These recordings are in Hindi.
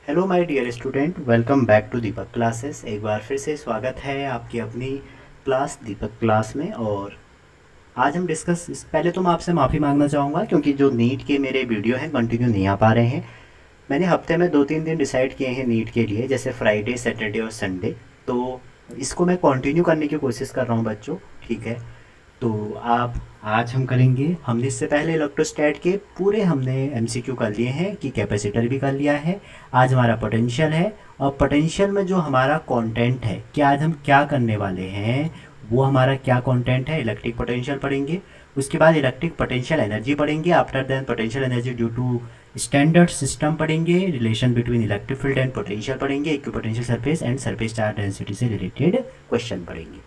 Hello my dear student, welcome back to Deepak classes. एक बार फिर से स्वागत है आपकी अपनी क्लास दीपक क्लास में। और आज हम डिस्कस इस पहले तो मैं आपसे माफ़ी मांगना चाहूँगा क्योंकि जो नीट के मेरे वीडियो हैं कंटिन्यू नहीं आ पा रहे हैं। मैंने हफ्ते में 2-3 दिन डिसाइड किए हैं नीट के लिए, जैसे फ्राइडे, सैटरडे और संडे। तो इसको मैं कंटिन्यू करने की कोशिश कर रहा हूँ बच्चों, ठीक है। तो आप आज हम करेंगे, हमने इससे पहले इलेक्ट्रोस्टैट के पूरे हमने एमसीक्यू कर लिए हैं कि कैपेसिटर भी कर लिया है। आज हमारा पोटेंशियल है, और पोटेंशियल में जो हमारा कंटेंट है कि आज हम क्या करने वाले हैं, वो हमारा क्या कंटेंट है, इलेक्ट्रिक पोटेंशियल पढ़ेंगे। उसके बाद इलेक्ट्रिक पोटेंशियल एनर्जी पढ़ेंगे। After then potential energy due to standard system पढ़ेंगे। Relation between electric field and potential पढ़ेंगे। Equipotential surface and surface charge density से रिलेटेड क्वेश्चन पढ़ेंगे।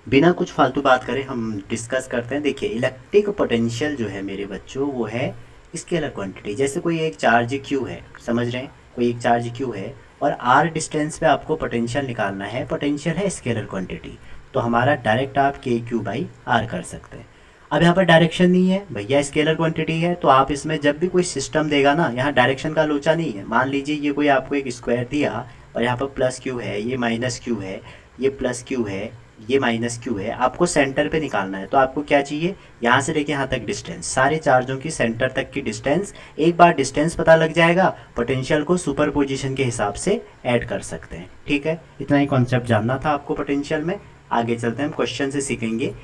बिना कुछ फालतू बात करें हम डिस्कस करते हैं। देखिए, इलेक्ट्रिक पोटेंशियल जो है मेरे बच्चों, वो है स्केलर क्वांटिटी। जैसे कोई एक चार्ज क्यू है, समझ रहे हैं, कोई एक चार्ज क्यू है और आर डिस्टेंस पे आपको पोटेंशियल निकालना है। पोटेंशियल है स्केलर क्वांटिटी, तो हमारा डायरेक्ट आप के क्यू बाई आर कर सकते हैं। अब यहाँ पर डायरेक्शन नहीं है भैया, स्केलर क्वांटिटी है, तो आप इसमें जब भी कोई सिस्टम देगा ना, यहाँ डायरेक्शन का लोचा नहीं है। मान लीजिए ये कोई आपको एक स्क्वायर दिया और यहाँ पर प्लस क्यू है, ये माइनस क्यू है, ये प्लस क्यू है, ये माइनस क्यू है। आपको सेंटर पे निकालना है, तो आपको क्या चाहिए, यहाँ से लेके यहाँ तक डिस्टेंस, सारे चार्जों की सेंटर तक की डिस्टेंस। एक बार डिस्टेंस पता लग जाएगा, पोटेंशियल को सुपर पोजिशन के हिसाब से ऐड कर सकते हैं, ठीक है। इतना ही कॉन्सेप्ट जानना था आपको पोटेंशियल में। आगे चलते हैं, हम क्वेश्चन से सीखेंगे।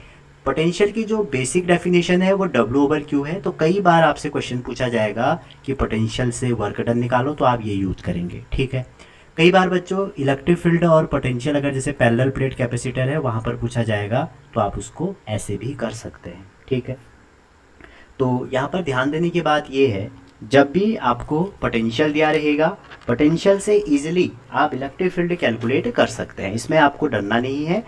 पोटेंशियल की जो बेसिक डेफिनेशन है वो W/Q है। तो कई बार आपसे क्वेश्चन पूछा जाएगा कि पोटेंशियल से वर्क डन निकालो, तो आप ये यूज करेंगे, ठीक है। कई बार बच्चों इलेक्ट्रिक फील्ड और पोटेंशियल अगर जैसे पैरेलल प्लेट कैपेसिटर है वहाँ पर पूछा जाएगा, तो आप उसको ऐसे भी कर सकते हैं, ठीक है। तो यहाँ पर ध्यान देने की बात ये है, जब भी आपको पोटेंशियल दिया रहेगा, पोटेंशियल से इजीली आप इलेक्ट्रिक फील्ड कैलकुलेट कर सकते हैं, इसमें आपको डरना नहीं है।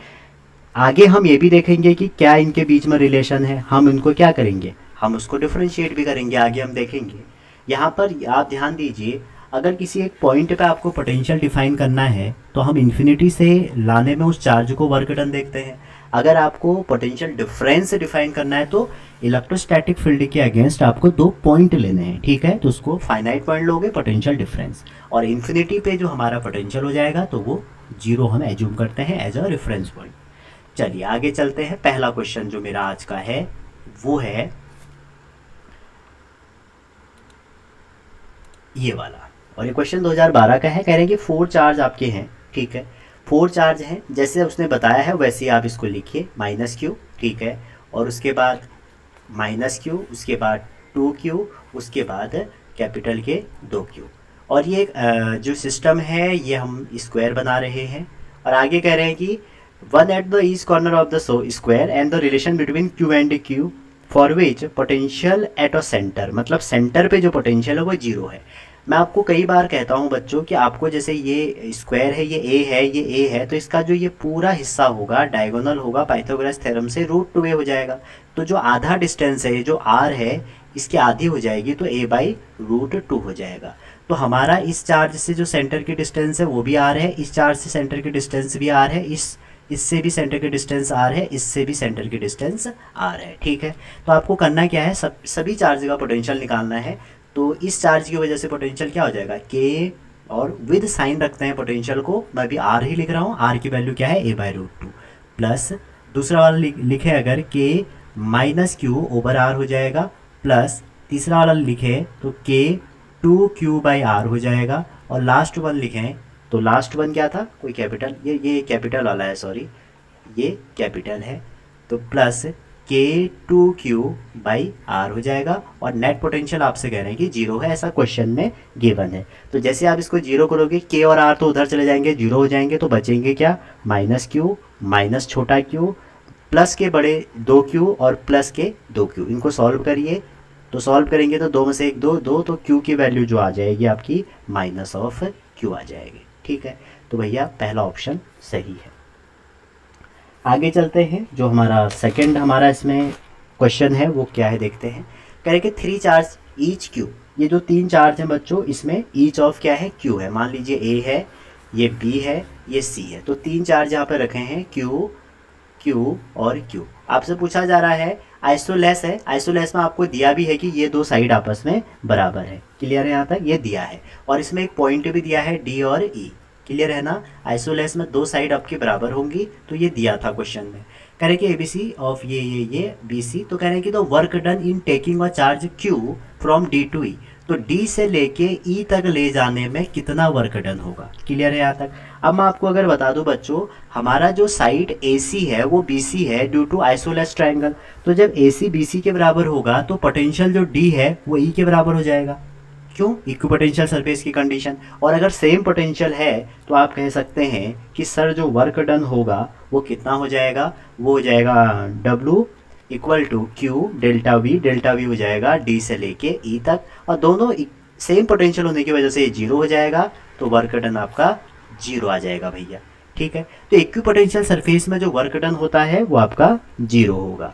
आगे हम ये भी देखेंगे कि क्या इनके बीच में रिलेशन है, हम इनको क्या करेंगे, हम उसको डिफरेंशिएट भी करेंगे, आगे हम देखेंगे। यहाँ पर आप ध्यान दीजिए, अगर किसी एक पॉइंट पे आपको पोटेंशियल डिफाइन करना है तो हम इन्फिनिटी से लाने में उस चार्ज को वर्क डन देखते हैं। अगर आपको पोटेंशियल डिफरेंस डिफाइन करना है तो इलेक्ट्रोस्टैटिक फील्ड के अगेंस्ट आपको 2 पॉइंट लेने हैं, ठीक है। तो उसको फाइनाइट पॉइंट लोगे, पोटेंशियल डिफरेंस, और इन्फिनिटी पे जो हमारा पोटेंशियल हो जाएगा तो वो जीरो हम एज्यूम करते हैं एज अ रेफरेंस पॉइंट। चलिए आगे चलते हैं। पहला क्वेश्चन जो मेरा आज का है वो है ये वाला, और ये क्वेश्चन 2012 का है। कह रहे हैं कि 4 चार्ज आपके हैं, ठीक है। 4 चार्ज हैं, जैसे उसने बताया है वैसे ही आप इसको लिखिए, -Q, ठीक है। और उसके बाद -Q, उसके बाद 2Q, उसके बाद कैपिटल के 2Q। और ये जो सिस्टम है ये हम स्क्वायर बना रहे हैं। और आगे कह रहे हैं कि one at the east corner of the square and the relation between Q and Q for which potential at a centre, मतलब सेंटर पे जो पोटेंशियल है वो जीरो है। मैं आपको कई बार कहता हूँ बच्चों कि आपको जैसे ये स्क्वायर है, ये ए है, ये ए है, तो इसका जो ये पूरा हिस्सा होगा डायगोनल होगा, पाइथागोरस थ्योरम से √2a हो जाएगा। तो जो आधा डिस्टेंस है, जो r है, इसकी आधी हो जाएगी तो a/√2 हो जाएगा। तो हमारा इस चार्ज से जो सेंटर की डिस्टेंस है वो भी r है, इस चार्ज से सेंटर की डिस्टेंस भी r है, इससे भी सेंटर की डिस्टेंस r है, इससे भी सेंटर की डिस्टेंस r है, ठीक है। तो आपको करना क्या है, सभी चार्ज का पोटेंशियल निकालना है। तो इस चार्ज की वजह से पोटेंशियल क्या हो जाएगा, k, और विद साइन रखते हैं पोटेंशियल को, मैं भी r ही लिख रहा हूँ, r की वैल्यू क्या है, a/√2, प्लस दूसरा वाला लिखे अगर k-Q/r हो जाएगा, प्लस तीसरा वाला लिखे तो k2Q/r हो जाएगा, और लास्ट वन लिखें तो लास्ट वन क्या था, कोई कैपिटल, ये कैपिटल वाला है, सॉरी ये कैपिटल है, तो प्लस k2Q/r हो जाएगा। और नेट पोटेंशियल आपसे कह रहे हैं कि जीरो है, ऐसा क्वेश्चन में गिवन है। तो जैसे आप इसको जीरो करोगे, k और r तो उधर चले जाएंगे, जीरो हो जाएंगे, तो बचेंगे क्या, -Q माइनस छोटा q, प्लस के बड़े 2Q और प्लस के 2Q। इनको सॉल्व करिए, तो सॉल्व करेंगे तो दो में से एक दो, तो Q की वैल्यू जो आ जाएगी आपकी -Q आ जाएगी, ठीक है। तो भैया पहला ऑप्शन सही है। आगे चलते हैं, जो हमारा सेकंड हमारा इसमें क्वेश्चन है वो क्या है देखते हैं। कह रहे कि 3 चार्ज ईच Q, ये जो 3 चार्ज हैं बच्चों, इसमें ईच ऑफ क्या है, Q है। मान लीजिए A है, ये B है, ये C है, तो 3 चार्ज यहाँ पे रखे हैं Q, क्यू और क्यू। आपसे पूछा जा रहा है आइसोलेस है, आइसोलेस में आपको दिया भी है कि ये दो साइड आपस में बराबर है। क्लियर है, यहाँ तक ये दिया है और इसमें एक पॉइंट भी दिया है डी और ई। क्लियर है ना, आइसोलेस में दो साइड आपकी बराबर होंगी, तो ये दिया था क्वेश्चन में। कह रहे कि एबीसी ऑफ ये बीसी, तो कह रहे हैं कि the work done in taking a charge Q from D to E, तो डी से लेके ई तक ले जाने में कितना वर्क डन होगा। क्लियर है यहाँ तक। अब मैं आपको अगर बता दूं बच्चों, हमारा जो साइड ए सी है वो बी सी है ड्यू टू आइसोलेस ट्रायंगल, तो जब ए सी बी सी के बराबर होगा तो पोटेंशियल जो डी है वो ई के बराबर हो जाएगा। क्यों, इक्विपोटेंशियल सरफेस की कंडीशन। और अगर सेम पोटेंशियल है तो आप कह सकते हैं कि सर जो वर्क डन होगा वो कितना हो जाएगा, वो हो जाएगा W equal to Q delta V हो जाएगा डी से लेके ई तक, और दोनों सेम पोटेंशियल होने की वजह से ये जीरो हो जाएगा, तो वर्क डन आपका जीरो आ जाएगा भैया। ठीक है, तो इक्विपोटेंशियल सरफेस में जो वर्क डन होता है वो आपका जीरो होगा।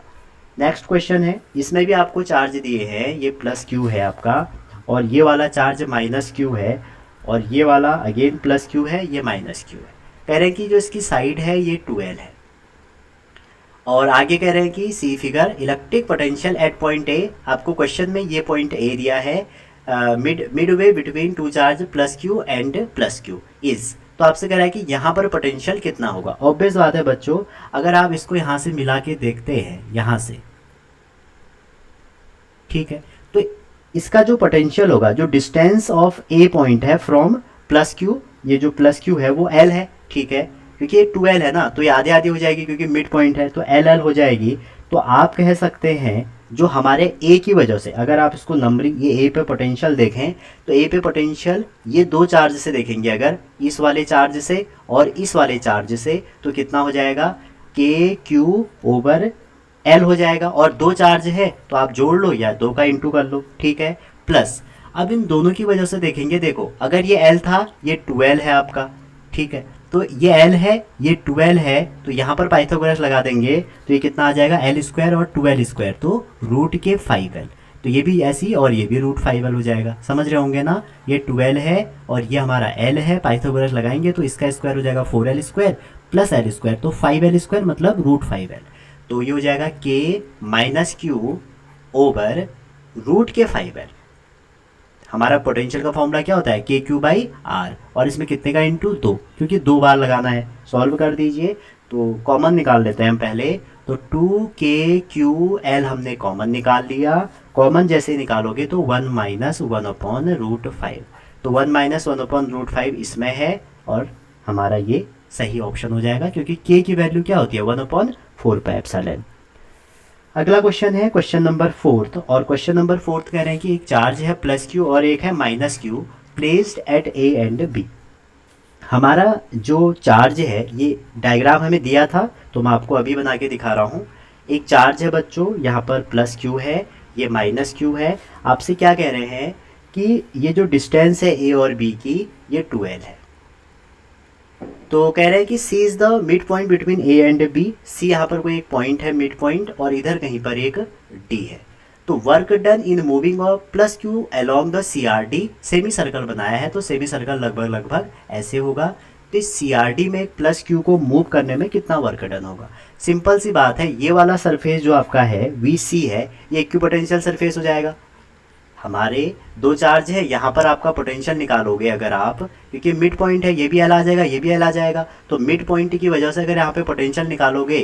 नेक्स्ट क्वेश्चन है, इसमें भी आपको चार्ज दिए हैं, ये प्लस क्यू है आपका और ये वाला चार्ज माइनस क्यू है और ये वाला अगेन प्लस क्यू है, ये माइनस क्यू है। कह रहे हैं कि जो इसकी साइड है ये 12 है और आगे कह रहे हैं कि see figure electric potential at point A, आपको क्वेश्चन में ये पॉइंट ए दिया है, midway between two charge plus Q and plus Q is, तो आपसे कह रहा है कि यहाँ पर पोटेंशियल कितना होगा। ऑब्वियस बात है बच्चों, अगर आप इसको यहाँ से मिला के देखते हैं यहाँ से, ठीक है, तो इसका जो पोटेंशियल होगा, जो डिस्टेंस ऑफ ए पॉइंट है फ्रॉम प्लस क्यू, ये जो प्लस क्यू है वो एल है। ठीक है, क्योंकि ये 2l है ना, तो ये आधे आधे हो जाएगी क्योंकि मिड पॉइंट है, तो एल हो जाएगी। तो आप कह सकते हैं जो हमारे ए की वजह से, अगर आप इसको नंबरिंग ये ए पे पोटेंशियल देखें तो ए पे पोटेंशियल ये दो चार्ज से देखेंगे, अगर इस वाले चार्ज से और इस वाले चार्ज से, तो कितना हो जाएगा के क्यू ओवर एल हो जाएगा। और दो चार्ज है तो आप जोड़ लो या दो का इंटू कर लो। ठीक है, प्लस अब इन दोनों की वजह से देखेंगे, देखो अगर ये एल था ये 12 है आपका, ठीक है, तो ये एल है ये 12 है, तो यहाँ पर पाइथागोरस लगा देंगे तो ये कितना आ जाएगा एल स्क्वायर और 12 स्क्वायर, तो रूट के 5l, तो ये भी ऐसी और ये भी रूट 5l हो जाएगा। समझ रहे होंगे ना, ये 12 है और ये हमारा एल है, पाइथागोरस लगाएंगे तो इसका स्क्वायर हो जाएगा 4l square plus L square, तो 5l स्क्वायर मतलब रूट 5l, तो ये हो जाएगा के माइनस क्यू ओवर रूट के 5l। हमारा पोटेंशियल का फॉर्मूला क्या होता है, के क्यू बाई आर, और इसमें कितने का इंटू 2, क्योंकि दो बार लगाना है। सॉल्व कर दीजिए, तो कॉमन निकाल लेते हैं हम पहले, तो 2 क्यू एल हमने कॉमन निकाल लिया। कॉमन जैसे निकालोगे तो 1 माइनस 1 अपॉन रूट 5, तो 1 माइनस 1 अपॉन रूट 5 इसमें है और हमारा ये सही ऑप्शन हो जाएगा, क्योंकि के की वैल्यू क्या होती है 1 अपॉन 4 पाई एप्सिलॉन। अगला क्वेश्चन है क्वेश्चन नंबर 4, और क्वेश्चन नंबर 4 कह रहे हैं कि एक चार्ज है प्लस क्यू और एक है minus Q placed at A and B. हमारा जो चार्ज है ये डायग्राम हमें दिया था, तो मैं आपको अभी बना के दिखा रहा हूँ। एक चार्ज है बच्चों, यहाँ पर प्लस क्यू है, ये माइनस क्यू है। आपसे क्या कह रहे हैं कि ये जो डिस्टेंस है ए और बी की ये 2l है, तो कह रहे हैं कि C is the mid point between A and B. C यहाँ पर कोई एक पॉइंट है मिड पॉइंट और इधर कहीं पर एक डी है। तो work done in moving of plus Q along the C R D, semi circle बनाया है तो सेमी सर्कल लगभग ऐसे होगा। तो इस सी आर डी में प्लस क्यू को मूव करने में कितना वर्क डन होगा। सिंपल सी बात है, ये वाला सरफेस जो आपका है वी सी है, ये इक्विपोटेंशियल सरफेस हो जाएगा। हमारे दो चार्ज है, यहाँ पर आपका पोटेंशियल निकालोगे अगर आप, क्योंकि मिड पॉइंट है, ये भी एल आ जाएगा ये भी एल आ जाएगा, तो मिड पॉइंट की वजह से अगर यहाँ पे पोटेंशियल निकालोगे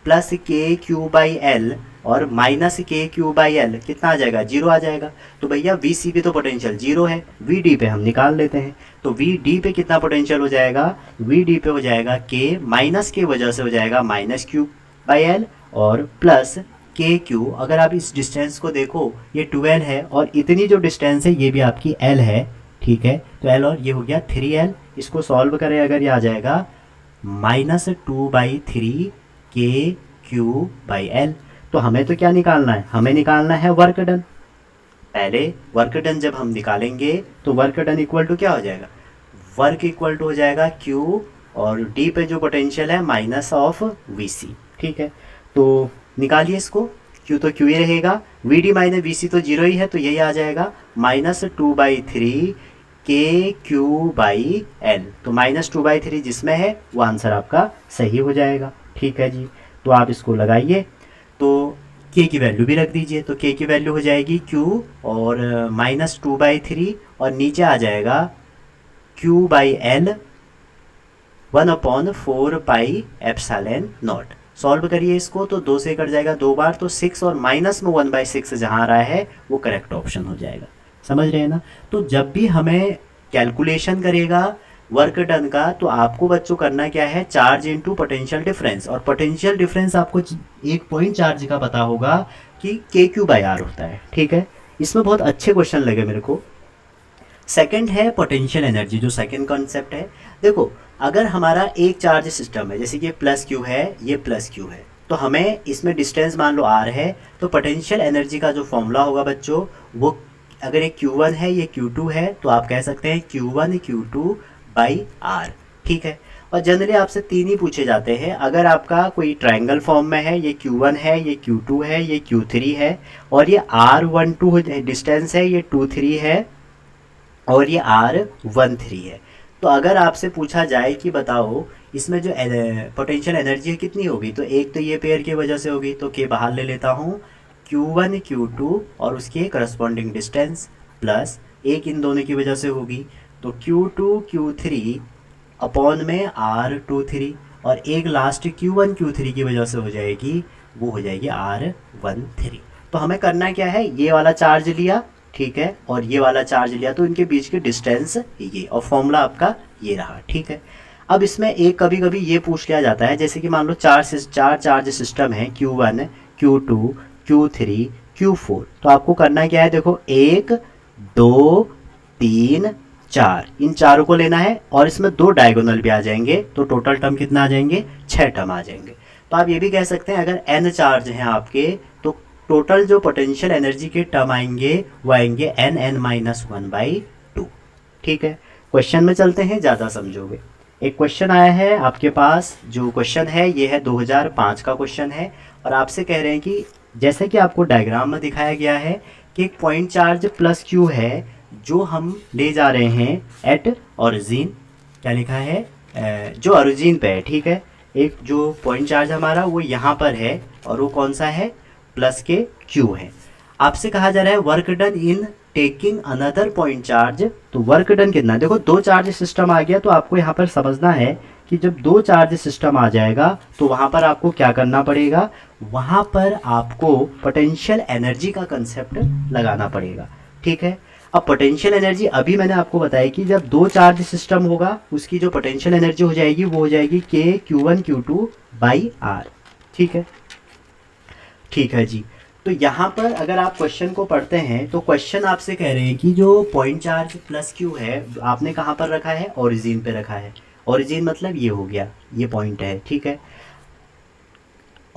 प्लस के क्यू बाई एल और माइनस के क्यू बाई एल, कितना आ जाएगा जीरो आ जाएगा। तो भैया वी सी पे तो पोटेंशियल जीरो है, वी डी पे हम निकाल लेते हैं। तो वी डी पे कितना पोटेंशियल हो जाएगा, वी डी पे हो जाएगा के माइनस के वजह से हो जाएगा माइनस क्यू बाई एल और प्लस के क्यू। अगर आप इस डिस्टेंस को देखो ये 12 है और इतनी जो डिस्टेंस है ये भी आपकी एल है, ठीक है, तो एल और ये हो गया 3l। इसको सॉल्व करें अगर ये आ जाएगा -2/3 के क्यू बाई एल। तो हमें तो क्या निकालना है, हमें निकालना है वर्क डन। पहले वर्क डन जब हम निकालेंगे तो वर्क डन इक्वल टू क्या हो जाएगा, वर्क इक्वल टू हो जाएगा क्यू और डी पे जो पोटेंशियल है माइनस ऑफ वी सी। ठीक है, तो निकालिए इसको, क्यू तो क्यू ही रहेगा, वी डी माइनस वी सी तो जीरो ही है, तो यही आ जाएगा -2/3 के क्यू बाई एल। तो -2/3 जिसमें है वो आंसर आपका सही हो जाएगा। ठीक है जी, तो आप इसको लगाइए। तो k की वैल्यू भी रख दीजिए, तो k की वैल्यू हो जाएगी q और -2/3 और नीचे आ जाएगा q/l 1/4πε0। सॉल्व करिए इसको, तो 2 से कट जाएगा 2 बार, तो 6 और माइनस में 1/6 जहाँ आ रहा है वो करेक्ट ऑप्शन हो जाएगा। समझ रहे हैं ना? तो जब भी हमें कैलकुलेशन करेगा वर्क डन का, तो आपको बच्चों करना क्या है, चार्ज इनटू पोटेंशियल डिफरेंस। और पोटेंशियल डिफरेंस आपको एक पॉइंट चार्ज का पता होगा कि KQ/R होता है। ठीक है, इसमें बहुत अच्छे क्वेश्चन लगे मेरे को। सेकंड है पोटेंशियल एनर्जी, जो सेकंड कॉन्सेप्ट है। देखो, अगर हमारा एक चार्ज सिस्टम है, जैसे कि प्लस क्यू है, ये प्लस क्यू है, तो हमें इसमें डिस्टेंस मान लो आर है, तो पोटेंशियल एनर्जी का जो फॉर्मूला होगा बच्चों, वो अगर ये Q1 है, ये Q2 है, तो आप कह सकते हैं Q1 Q2/R। ठीक है, और जनरली आपसे तीन ही पूछे जाते हैं। अगर आपका कोई ट्रायंगल फॉर्म में है, ये Q1 है, ये Q2 है, ये Q3 है, और ये R12 डिस्टेंस है, ये 2 3 है, और ये R13 है। तो अगर आपसे पूछा जाए कि बताओ इसमें जो पोटेंशियल एनर्जी है कितनी होगी, तो एक तो ये पेयर की वजह से होगी, तो के बाहर ले लेता हूँ, Q1 Q2 और उसके करस्पॉन्डिंग डिस्टेंस प्लस एक इन दोनों की वजह से होगी, तो Q2 Q3 अपॉन में R23, और एक लास्ट Q1 Q3 की वजह से हो जाएगी, वो हो जाएगी R13। तो हमें करना क्या है, ये वाला चार्ज लिया, ठीक है, और ये वाला चार्ज लिया, तो इनके बीच की डिस्टेंस ये, और फॉर्मूला आपका ये रहा। ठीक है, अब इसमें एक कभी कभी ये पूछ लिया जाता है, जैसे कि मान लो चार चार्ज सिस्टम है, Q1 Q2 Q3 Q4, तो आपको करना क्या है, देखो 1 2 3 4, इन चारों को लेना है, और इसमें 2 डायगोनल भी आ जाएंगे, तो टोटल टर्म कितना आ जाएंगे, 6 टर्म आ जाएंगे। तो आप ये भी कह सकते हैं, अगर n चार्ज हैं आपके, तो टोटल जो पोटेंशियल एनर्जी के टर्म आएंगे वो आएंगे n(n-1/2)। ठीक है, क्वेश्चन में चलते हैं, ज़्यादा समझोगे। एक क्वेश्चन आया है आपके पास, जो क्वेश्चन है ये है 2005 का क्वेश्चन है, और आपसे कह रहे हैं कि जैसे कि आपको डायग्राम में दिखाया गया है कि एक पॉइंट चार्ज प्लस क्यू है, जो हम ले जा रहे हैं एट ओरिजिन। क्या लिखा है, जो ओरिजिन पे है। ठीक है, एक जो पॉइंट चार्ज हमारा वो यहाँ पर है, और वो कौन सा है, प्लस के क्यू है। आपसे कहा जा रहा है work done in taking another point charge, तो वर्क डन कितना, देखो 2 चार्ज सिस्टम आ गया, तो आपको यहाँ पर समझना है कि जब 2 चार्ज सिस्टम आ जाएगा तो वहाँ पर आपको क्या करना पड़ेगा, वहाँ पर आपको पोटेंशियल एनर्जी का कंसेप्ट लगाना पड़ेगा। ठीक है, अब पोटेंशियल एनर्जी अभी मैंने आपको बताया कि जब 2 चार्ज सिस्टम होगा, उसकी जो पोटेंशियल एनर्जी हो जाएगी वो हो जाएगी के Q1 Q2/R। ठीक है, ठीक है जी। तो यहाँ पर अगर आप क्वेश्चन को पढ़ते हैं, तो क्वेश्चन आपसे कह रहे हैं कि जो पॉइंट चार्ज प्लस क्यू है, आपने कहाँ पर रखा है, ओरिजिन पे रखा है। ओरिजिन मतलब ये हो गया, ये पॉइंट है। ठीक है,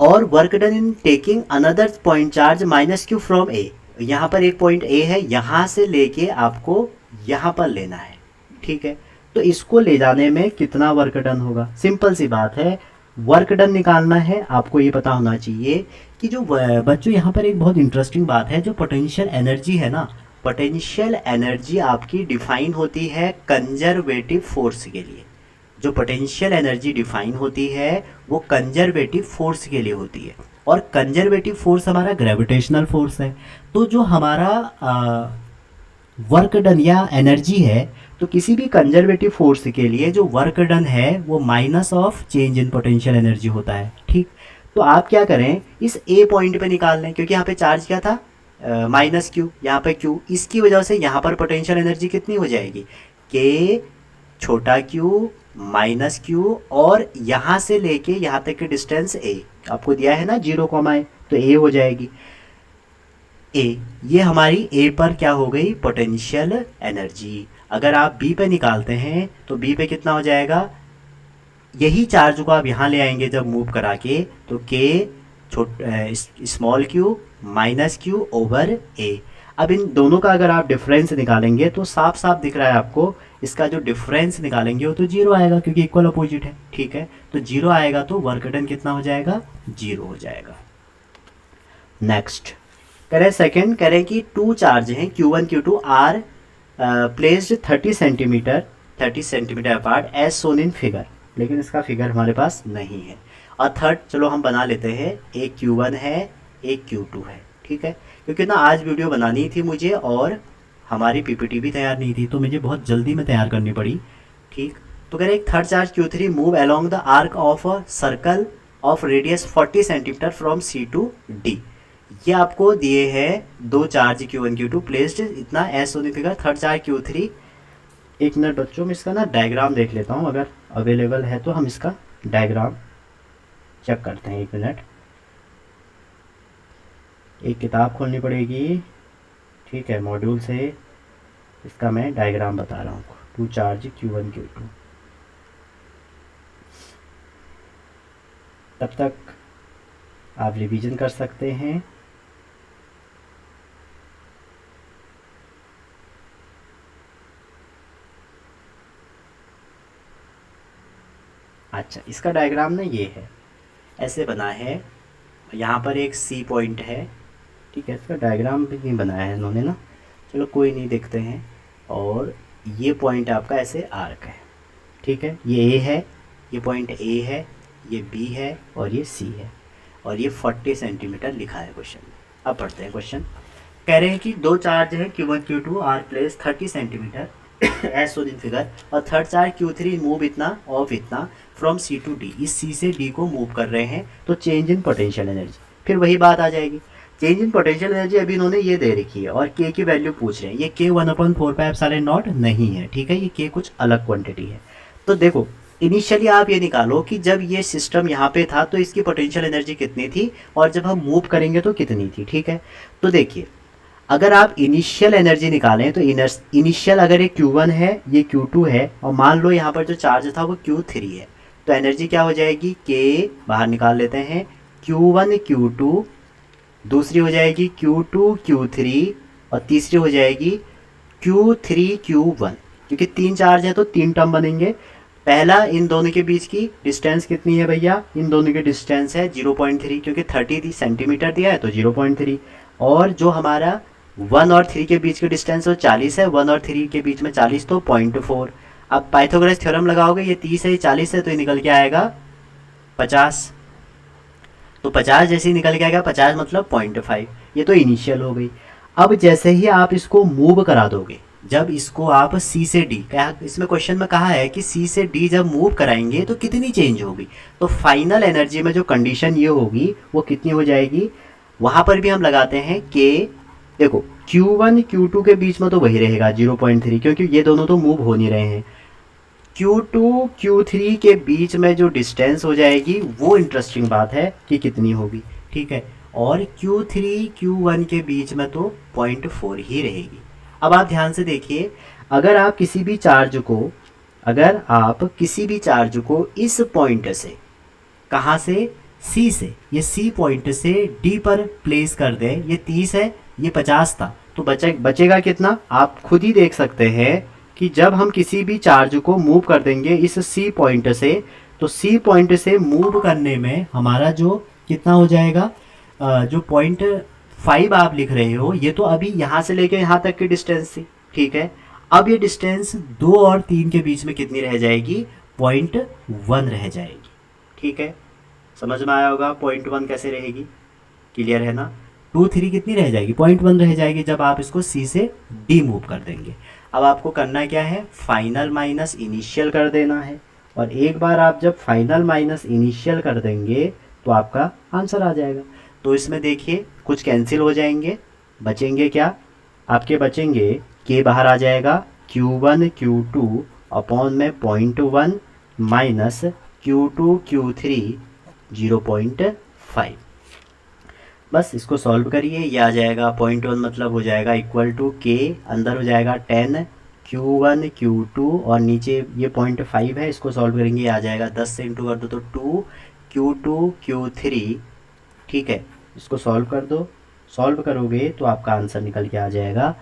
और work done in taking another point charge minus Q from A, यहाँ पर एक पॉइंट ए है, यहाँ से लेके आपको यहाँ पर लेना है। ठीक है, तो इसको ले जाने में कितना वर्क डन होगा, सिंपल सी बात है, वर्क डन निकालना है। आपको ये पता होना चाहिए कि जो बच्चों यहाँ पर एक बहुत इंटरेस्टिंग बात है, जो पोटेंशियल एनर्जी है ना, पोटेंशियल एनर्जी आपकी डिफाइन होती है कंजर्वेटिव फोर्स के लिए। जो पोटेंशियल एनर्जी डिफाइन होती है वो कंजर्वेटिव फोर्स के लिए होती है, और कंजर्वेटिव फोर्स हमारा ग्रेविटेशनल फोर्स है। तो जो हमारा वर्क डन या एनर्जी है, तो किसी भी कंजर्वेटिव फोर्स के लिए जो वर्क डन है वो minus of change in potential energy होता है। ठीक, तो आप क्या करें, इस ए पॉइंट पे निकाल लें, क्योंकि यहाँ पे चार्ज क्या था, माइनस क्यू, यहाँ पे क्यू, इसकी वजह से यहाँ पर पोटेंशियल एनर्जी कितनी हो जाएगी, के छोटा क्यू माइनस क्यू, और यहाँ से लेके यहाँ तक की डिस्टेंस ए आपको दिया है ना 0, ए, तो ए हो जाएगी ए। ये हमारी ए पर क्या हो गई, पोटेंशियल एनर्जी। अगर आप बी पे निकालते हैं तो बी पे कितना हो जाएगा, यही चार्ज को आप यहाँ ले आएंगे जब मूव करा के, तो K small Q minus Q over A. अब इन दोनों का अगर आप डिफरेंस निकालेंगे तो साफ साफ दिख रहा है आपको, इसका जो डिफरेंस निकालेंगे वो तो 0 आएगा, क्योंकि इक्वल अपोजिट है। ठीक है, तो 0 आएगा तो वर्क डन कितना हो जाएगा, 0 हो जाएगा। नेक्स्ट कह रहे हैं सेकेंड, कह रहे हैं कि 2 चार्ज हैं Q1 Q2 are placed 30 centimetre apart as shown in figure, लेकिन इसका फिगर हमारे पास नहीं है। और थर्ड चलो हम बना लेते हैं, एक Q1 है एक Q2 है, ठीक है। क्योंकि ना आज वीडियो बनानी थी मुझे और हमारी पीपीटी भी तैयार नहीं थी, तो मुझे बहुत जल्दी में तैयार करनी पड़ी, ठीक। तो कह रहे एक third charge Q3 move along the arc of a circle of radius 40 centimetre from C to D। ये आपको दिए हैं दो चार्ज Q1 Q2 प्लेस्ड इतना एस होने फिगर, थर्ड चार्ज Q3। एक मिनट बच्चों में इसका ना डायग्राम देख लेता हूँ, अगर अवेलेबल है तो हम इसका डायग्राम चेक करते हैं। एक मिनट, एक किताब खोलनी पड़ेगी, ठीक है, मॉड्यूल से इसका मैं डायग्राम बता रहा हूँ। टू चार्ज Q1 Q2, तब तक आप रिवीजन कर सकते हैं। अच्छा, इसका डायग्राम ना ये है, ऐसे बना है, यहाँ पर एक C पॉइंट है, ठीक है। इसका डायग्राम भी नहीं बनाया है इन्होंने ना, चलो कोई नहीं, देखते हैं। और ये पॉइंट आपका ऐसे आर्क है, ठीक है, ये A है, ये पॉइंट A है, ये B है और ये C है, और ये 40 सेंटीमीटर लिखा है क्वेश्चन में। अब पढ़ते हैं क्वेश्चन। कह रहे हैं कि दो चार्ज है Q1 Q2 are place 30 centimetre as in figure, और थर्ड चार्ज Q3 मूव इतना ऑफ इतना फ्रॉम C टू D, इस C से D को मूव कर रहे हैं, तो चेंज इन पोटेंशियल एनर्जी, फिर वही बात आ जाएगी। चेंज इन पोटेंशियल एनर्जी अभी इन्होंने ये दे रखी है और K की वैल्यू पूछ रहे हैं। ये K 1/4πε0 नहीं है, ठीक है, ये K कुछ अलग क्वांटिटी है। तो देखो इनिशियली आप ये निकालो कि जब ये सिस्टम यहाँ पे था तो इसकी पोटेंशियल एनर्जी कितनी थी, और जब हम मूव करेंगे तो कितनी थी, ठीक है। तो देखिए अगर आप इनिशियल एनर्जी निकालें तो इनिशियल अगर ये Q1 है ये Q2 है, और मान लो यहाँ पर जो चार्ज था वो Q3 है, तो एनर्जी क्या हो जाएगी, K बाहर निकाल लेते हैं, Q1 Q2, दूसरी हो जाएगी Q2 Q3, और तीसरी हो जाएगी Q3 Q1। क्योंकि तीन चार्ज है तो तीन टर्म बनेंगे। पहला, इन दोनों के बीच की डिस्टेंस कितनी है भैया, इन दोनों की डिस्टेंस है 0.3, क्योंकि 30 सेंटीमीटर दिया है तो 0.3। और जो हमारा 1 और 3 के बीच की डिस्टेंस वो 40 है, 1 और 3 के बीच में 40 तो 0.4। अब पाइथागोरस थ्योरम लगाओगे, ये 30 है ये 40 है, तो ये निकल के आएगा 50। तो 50 जैसे ही निकल के आएगा, 50 मतलब 0.5। ये तो इनिशियल हो गई। अब जैसे ही आप इसको मूव करा दोगे, जब इसको आप C से D, क्या इसमें क्वेश्चन में कहा है कि C से D जब मूव कराएंगे तो कितनी चेंज होगी, तो फाइनल एनर्जी में जो कंडीशन ये होगी वो कितनी हो जाएगी, वहाँ पर भी हम लगाते हैं K। देखो Q1 Q2 के बीच में तो वही रहेगा 0.3, क्योंकि ये दोनों तो मूव हो नहीं रहे हैं। Q2 Q3 के बीच में जो डिस्टेंस हो जाएगी वो इंटरेस्टिंग बात है कि कितनी होगी, ठीक है। और Q3 Q1 के बीच में तो 0.4 ही रहेगी। अब आप ध्यान से देखिए, अगर आप किसी भी चार्ज को, अगर आप किसी भी चार्ज को इस पॉइंट से, कहाँ से, C से, ये C पॉइंट से D पर प्लेस कर दें, ये 30 है ये 50 था, तो बचेगा कितना, आप खुद ही देख सकते हैं कि जब हम किसी भी चार्ज को मूव कर देंगे इस C पॉइंट से, तो C पॉइंट से मूव करने में हमारा जो कितना हो जाएगा, जो 0.5 आप लिख रहे हो, ये तो अभी यहाँ से लेके यहाँ तक की डिस्टेंस थी, ठीक है। अब ये डिस्टेंस 2 और 3 के बीच में कितनी रह जाएगी, 0.1 रह जाएगी, ठीक है। समझ में आया होगा 0.1 कैसे रहेगी, क्लियर है ना। 2 3 कितनी रह जाएगी, 0.1 रह जाएगी जब आप इसको C से D मूव कर देंगे। अब आपको करना क्या है, फाइनल माइनस इनिशियल कर देना है, और एक बार आप जब फाइनल माइनस इनिशियल कर देंगे तो आपका आंसर आ जाएगा। तो इसमें देखिए कुछ कैंसिल हो जाएंगे, बचेंगे क्या, आपके बचेंगे K बाहर आ जाएगा, Q1 Q2 अपॉन में 0.1 माइनस Q2 Q3 0.5। बस इसको सॉल्व करिए, ये आ जाएगा 0.1 मतलब हो जाएगा इक्वल टू K, अंदर हो जाएगा 10 Q1 Q2, और नीचे ये 0.5 है, इसको सॉल्व करेंगे, ये आ जाएगा 10 से इंटू कर दो तो 2 Q2 Q3, ठीक है। इसको सॉल्व कर दो, सॉल्व करोगे तो आपका आंसर निकल के आ जाएगा,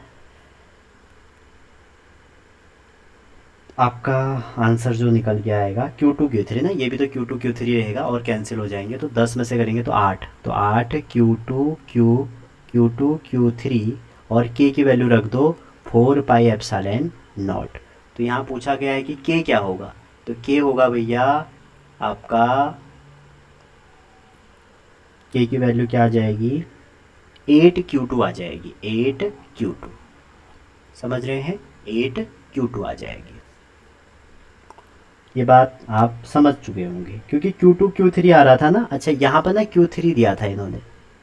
आपका आंसर जो निकल के आएगा Q2 Q3 ना, ये भी तो Q2 Q3 रहेगा और कैंसिल हो जाएंगे, तो 10 में से करेंगे तो 8, तो 8 Q2 Q3, और K की वैल्यू रख दो 4πε0। तो यहाँ पूछा गया है कि K क्या होगा, तो K होगा भैया आपका के की वैल्यू क्या आ जाएगी, 8Q2 आ जाएगी, 8Q2, समझ रहे हैं, 8Q2 आ जाएगी। ये बात आप समझ चुके होंगे क्योंकि Q2 Q3 आ रहा था ना। अच्छा यहाँ पर ना Q3 दिया था इन्होंने,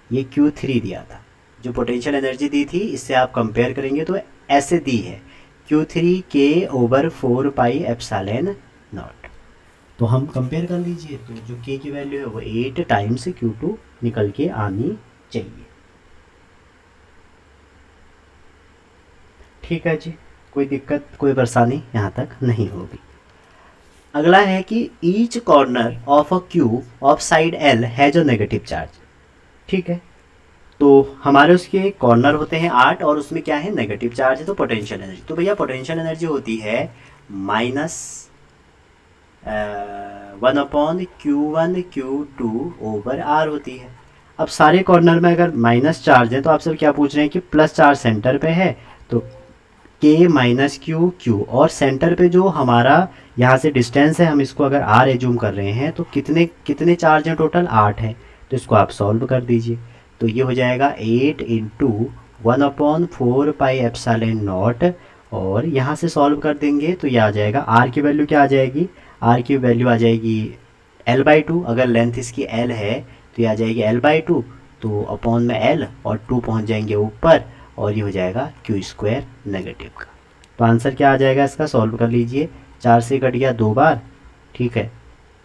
ये Q3 दिया था, जो पोटेंशियल एनर्जी दी थी इससे आप कंपेयर करेंगे तो ऐसे दी है, Q3K/4πε0। तो हम कंपेयर कर लीजिए, तो जो K की वैल्यू है वो 8 टाइम्स Q2 निकल के आनी चाहिए। ठीक है जी, कोई दिक्कत कोई परेशानी यहाँ तक नहीं होगी। अगला है कि each corner of a cube of side L has a negative charge. ठीक है, तो हमारे उसके कॉर्नर होते हैं 8 और उसमें क्या है, नेगेटिव चार्ज है, तो पोटेंशियल एनर्जी, तो भैया पोटेंशियल एनर्जी होती है माइनस 1/Q1 Q2/R होती है। अब सारे कॉर्नर में अगर माइनस चार्ज है तो आप सब क्या पूछ रहे हैं कि प्लस चार्ज सेंटर पे है, तो K-Q और सेंटर पे जो हमारा यहाँ से डिस्टेंस है हम इसको अगर R एज्यूम कर रहे हैं तो कितने कितने चार्ज हैं, टोटल 8 है, तो इसको आप सॉल्व कर दीजिए। तो ये हो जाएगा 8 इंटू 1/4πε0, और यहाँ से सॉल्व कर देंगे तो ये आ जाएगा, R की वैल्यू क्या आ जाएगी, R की वैल्यू आ जाएगी L/2, अगर लेंथ इसकी L है तो ये आ जाएगी L/2, तो अपॉन में L और 2 पहुँच जाएंगे ऊपर, और ये हो जाएगा Q² नेगेटिव का। तो आंसर क्या आ जाएगा इसका, सॉल्व कर लीजिए, 4 से कट गया 2 बार, ठीक है,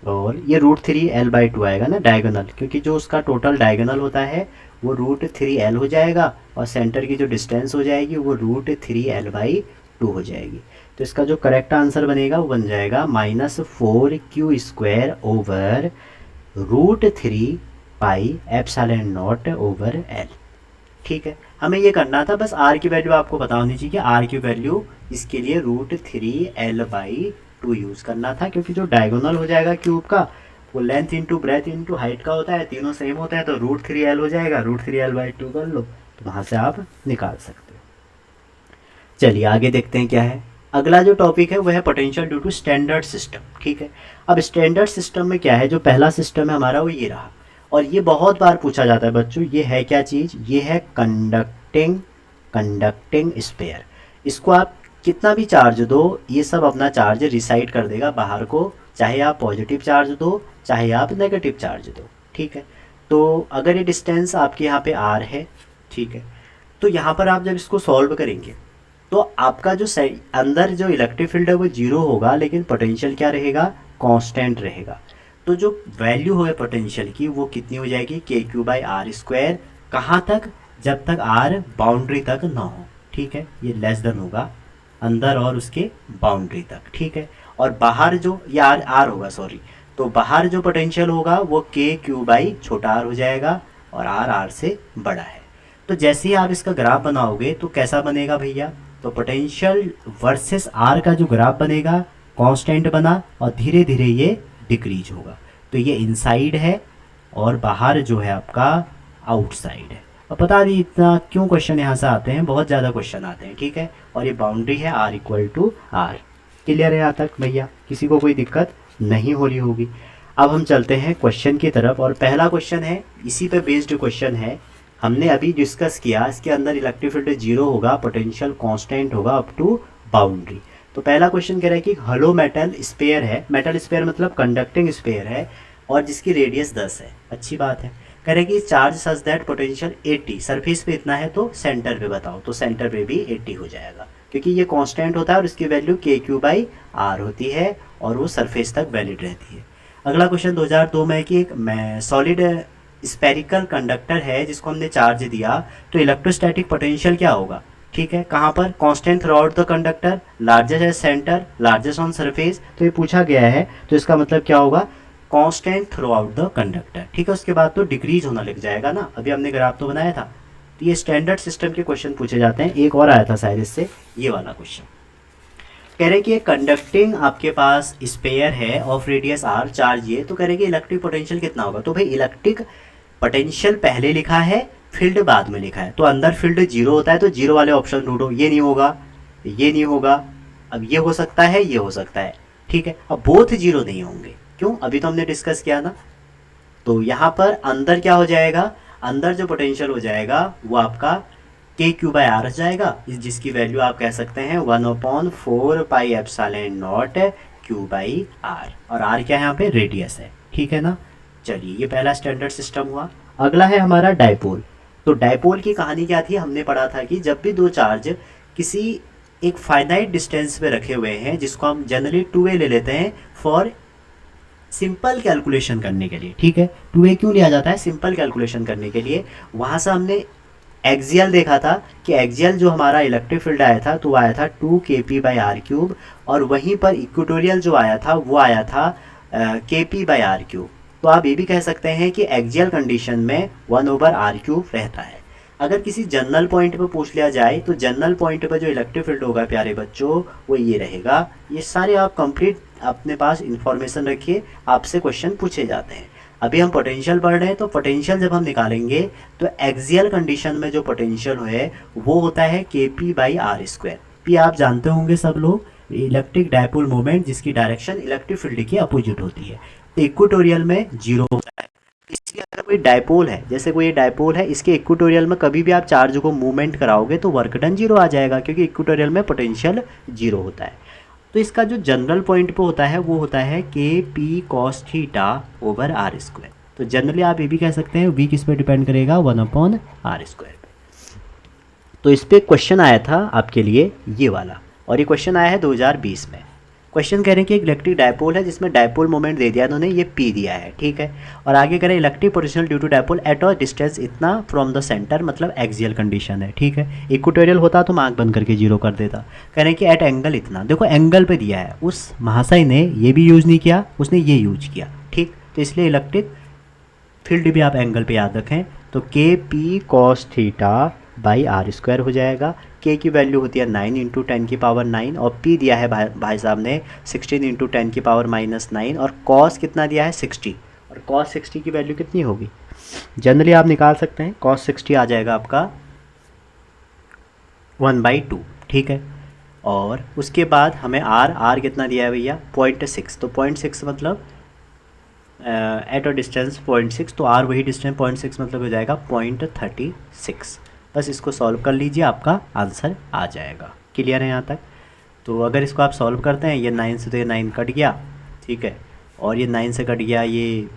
और ये √3L/2 आएगा ना डायगोनल, क्योंकि जो उसका टोटल डायगोनल होता है वो √3L हो जाएगा, और सेंटर की जो डिस्टेंस हो जाएगी वो √3L/2 हो जाएगी। तो इसका जो करेक्ट आंसर बनेगा वो बन जाएगा -4Q² √3πε0/L। ठीक है, हमें ये करना था, बस R की वैल्यू आपको पता होनी चाहिए कि R की वैल्यू इसके लिए √3L/2 यूज़ करना था, क्योंकि जो डायगोनल हो जाएगा क्यूब का वो length into breadth into height का होता है, तीनों सेम होता है, तो √3L हो जाएगा, √3L/2 कर लो तो वहाँ से आप निकाल सकते हो। चलिए आगे देखते हैं क्या है। अगला जो टॉपिक है वो है potential due to standard system. ठीक है, अब स्टैंडर्ड सिस्टम में क्या है, जो पहला सिस्टम है हमारा वो ये रहा, और ये बहुत बार पूछा जाता है बच्चों, ये है क्या चीज़, ये है कंडक्टिंग स्पेयर। इसको आप कितना भी चार्ज दो ये सब अपना चार्ज रिसाइड कर देगा बाहर को, चाहे आप पॉजिटिव चार्ज दो चाहे आप नेगेटिव चार्ज दो। ठीक है, तो अगर ये डिस्टेंस आपके यहाँ पे R है, ठीक है, तो यहाँ पर आप जब इसको सॉल्व करेंगे तो आपका जो अंदर जो इलेक्ट्रिक फील्ड है वो जीरो होगा, लेकिन पोटेंशियल क्या रहेगा, कांस्टेंट रहेगा। तो जो वैल्यू होगी पोटेंशियल की वो कितनी हो जाएगी, KQ/R²। कहाँ तक, जब तक R बाउंड्री तक ना हो। ठीक है, ये लेस देन होगा अंदर और उसके बाउंड्री तक। ठीक है, और बाहर जो ये R होगा, सॉरी, तो बाहर जो पोटेंशियल होगा वो KQ/r हो जाएगा, और R से बड़ा है। तो जैसे ही आप इसका ग्राफ बनाओगे तो कैसा बनेगा भैया, तो पोटेंशियल वर्सेस R का जो ग्राफ बनेगा कांस्टेंट बना, और धीरे धीरे ये डिक्रीज होगा। तो ये इनसाइड है और बाहर जो है आपका आउटसाइड है। और पता नहीं इतना क्यों क्वेश्चन यहाँ से आते हैं, बहुत ज़्यादा क्वेश्चन आते हैं। ठीक है, और ये बाउंड्री है R=R। क्लियर है यहाँ तक भैया, किसी को कोई दिक्कत नहीं हो रही होगी। अब हम चलते हैं क्वेश्चन की तरफ, और पहला क्वेश्चन है इसी पे बेस्ड क्वेश्चन है, हमने अभी डिस्कस किया, इसके अंदर इलेक्ट्रिक फील्ड जीरो होगा, पोटेंशियल कांस्टेंट होगा अप टू बाउंड्री। तो पहला क्वेश्चन कह रहा है कि हलो मेटल स्पेयर है, मेटल स्पेयर मतलब कंडक्टिंग स्पेयर है, और जिसकी रेडियस 10 है। अच्छी बात है। कह रहे कि charge such that potential 80, surface पे इतना है तो सेंटर पे बताओ, तो सेंटर पे भी 80 हो जाएगा, क्योंकि ये कांस्टेंट होता है और इसकी वैल्यू KQ/R होती है, और वो सरफेस तक वैलिड रहती है। अगला क्वेश्चन 2002 में है कि एक सॉलिड स्पेरिकल कंडक्टर है जिसको हमने चार्ज दिया, तो इलेक्ट्रोस्टैटिक पोटेंशियल क्या होगा। ठीक है, कहाँ पर, constant through out the conductor, largest at centre, largest on surface, तो ये पूछा गया है, तो इसका मतलब क्या होगा, constant through out the conductor. ठीक है, उसके बाद तो डिक्रीज होना लग जाएगा ना, अभी हमने ग्राफ तो बनाया था। तो ये स्टैंडर्ड सिस्टम के क्वेश्चन पूछे जाते हैं। एक और आया था शायद इससे, ये वाला क्वेश्चन कह रहे कि कंडक्टिंग आपके पास स्पेयर है ऑफ रेडियस R, चार्ज ये, तो कह रहे कि इलेक्ट्रिक पोटेंशियल कितना होगा। तो भाई इलेक्ट्रिक पोटेंशियल पहले लिखा है, फील्ड बाद में लिखा है, तो अंदर फील्ड जीरो होता है, तो जीरो वाले ऑप्शन ढूंढो। ये नहीं होगा, ये नहीं होगा, अब ये हो सकता है, ये हो सकता है। ठीक है, अब बोथ जीरो नहीं होंगे, क्यों, अभी तो हमने डिस्कस किया ना, तो यहाँ पर अंदर क्या हो जाएगा, अंदर जो पोटेंशियल हो जाएगा वो आपका के क्यू बाई आर हो जाएगा, जिसकी वैल्यू आप कह सकते हैं 1/4 pi epsilon not Q by R, और आर क्या है यहाँ पे, रेडियस है। ठीक है ना। चलिए, ये पहला स्टैंडर्ड सिस्टम हुआ। अगला है हमारा डाइपोल। तो डाइपोल की कहानी क्या थी, हमने पढ़ा था कि जब भी दो चार्ज किसी एक फाइनाइट डिस्टेंस पे रखे हुए हैं, जिसको हम जनरली 2a ले लेते हैं फॉर सिंपल कैलकुलेशन करने के लिए। ठीक है, 2a क्यों लिया जाता है, सिंपल कैलकुलेशन करने के लिए। वहाँ से हमने एक्सियल देखा था कि एक्सियल जो हमारा इलेक्ट्रिक फील्ड आया था तो आया था 2 kp/r³, और वहीं पर इक्वेटोरियल जो आया था वो आया था kp/r³। तो आप ये भी कह सकते हैं कि एक्सियल कंडीशन में 1/r³ रहता है। अगर किसी जनरल पॉइंट पे पूछ लिया जाए तो जनरल पॉइंट पे जो इलेक्ट्रिक फील्ड होगा प्यारे बच्चों वो ये रहेगा। ये सारे आप कंप्लीट अपने पास इंफॉर्मेशन रखिए, आपसे क्वेश्चन पूछे जाते हैं। अभी हम पोटेंशियल पढ़ रहे हैं, तो पोटेंशियल जब हम निकालेंगे तो एक्सियल कंडीशन में जो पोटेंशियल है वो होता है kp/r²। पी आप जानते होंगे सब लोग, इलेक्ट्रिक डायपोल मोमेंट जिसकी डायरेक्शन इलेक्ट्रिक फील्ड की अपोजिट होती है। तो इक्वेटोरियल में जीरो होता है। इसलिए अगर कोई डायपोल है, जैसे कोई डायपोल है, इसके इक्वेटोरियल में कभी भी आप चार्ज को मूवमेंट कराओगे तो वर्क डन जीरो आ जाएगा, क्योंकि इक्वेटोरियल में पोटेंशियल जीरो होता है। तो इसका जो जनरल पॉइंट पे होता है वो होता है kp cos θ/r²। तो जनरली आप ये भी कह सकते हैं v किस पे डिपेंड करेगा, 1/r² पे। तो इस पे क्वेश्चन आया था आपके लिए ये वाला, और ये क्वेश्चन आया है 2020 में। क्वेश्चन कह रहे हैं कि एक इलेक्ट्रिक डायपोल है जिसमें डायपोल मोमेंट दे दिया इन्होंने, ये p दिया है। ठीक है, और आगे कह रहे हैं electric potential due to dipole at a distance इतना फ्रॉम द सेंटर, मतलब एक्सियल कंडीशन है। ठीक है, इक्वेटोरियल होता तो मार्क बंद करके जीरो कर देता। कह रहे हैं कि एट एंगल इतना, देखो एंगल पे दिया है, उस महाशय ने ये भी यूज़ नहीं किया, उसने ये यूज किया। ठीक, तो इसलिए इलेक्ट्रिक फील्ड भी आप एंगल पे याद रखें। तो kp cos θ/r² हो जाएगा। k की वैल्यू होती है 9 × 10⁻⁹, और p दिया है भाई साहब ने 16 × 10⁻⁹, और cos कितना दिया है 60, और cos 60 की वैल्यू कितनी होगी, जनरली आप निकाल सकते हैं। cos 60 आ जाएगा आपका 1/2। ठीक है, और उसके बाद हमें r कितना दिया है भैया, 0.6। तो 0.6 मतलब एट अ डिस्टेंस 0.6, तो r वही डिस्टेंस 0.6 मतलब हो जाएगा 0.36। बस इसको सॉल्व कर लीजिए, आपका आंसर आ जाएगा। क्लियर है यहाँ तक। तो अगर इसको आप सॉल्व करते हैं, ये 9 से तो ये 9 कट गया। ठीक है, और ये 9 से कट गया ये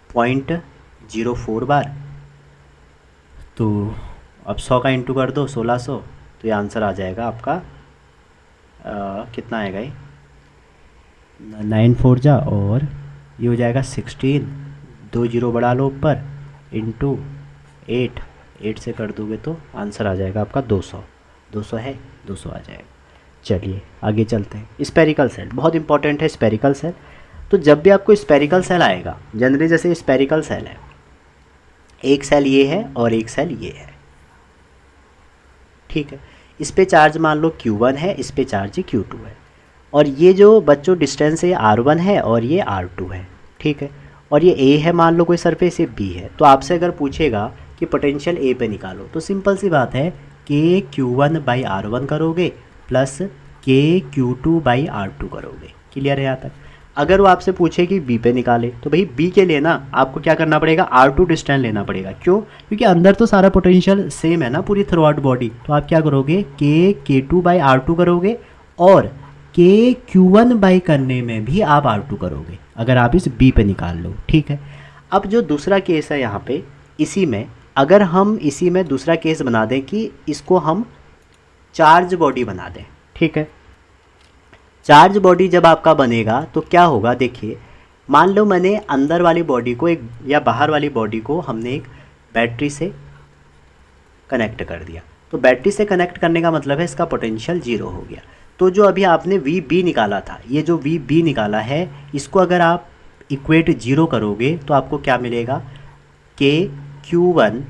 0.04 बार। तो अब 100 का इंटू कर दो 1600, तो ये आंसर आ जाएगा आपका कितना आएगा ये, 9 4 जा, और ये हो जाएगा 16, 2 जीरो बढ़ा लो ऊपर, इंटू 8 से कर दोगे तो आंसर आ जाएगा आपका 200। 200 है, 200 आ जाएगा। चलिए आगे चलते हैं। स्पेरिकल सेल बहुत इंपॉर्टेंट है। स्पेरिकल सेल, तो जब भी आपको स्पेरिकल सेल आएगा, जनरली जैसे स्पेरिकल सेल है, एक सेल ये है और एक सेल ये है। ठीक है, इस पे चार्ज मान लो Q1 है, इस पे चार्ज Q2 है, और ये जो बच्चों डिस्टेंस है R1 है और ये R2 है। ठीक है, और ये A है, मान लो कोई सरफेस, ये B है। तो आपसे अगर पूछेगा कि पोटेंशियल A पे निकालो, तो सिंपल सी बात है, KQ1/R1 करोगे प्लस KQ2/R2 करोगे। क्लियर है यहाँ तक। अगर वो आपसे पूछे कि B पे निकाले, तो भाई B के लिए ना आपको क्या करना पड़ेगा, R2 डिस्टेंस लेना पड़ेगा। क्यों, क्योंकि अंदर तो सारा पोटेंशियल सेम है ना पूरी थ्रू आउट बॉडी। तो आप क्या करोगे, KK2/R2 करोगे, और KQ1 करने में भी आप R2 करोगे, अगर आप इस B पे निकाल लो। ठीक है, अब जो दूसरा केस है यहाँ पे, इसी में अगर हम इसी में दूसरा केस बना दें कि इसको हम चार्ज बॉडी बना दें। ठीक है, चार्ज बॉडी जब आपका बनेगा तो क्या होगा, देखिए मान लो मैंने अंदर वाली बॉडी को एक, या बाहर वाली बॉडी को हमने एक बैटरी से कनेक्ट कर दिया। तो बैटरी से कनेक्ट करने का मतलब है इसका पोटेंशियल जीरो हो गया। तो जो अभी आपने VB निकाला था, ये जो VB निकाला है, इसको अगर आप इक्वेट जीरो करोगे तो आपको क्या मिलेगा, KQ1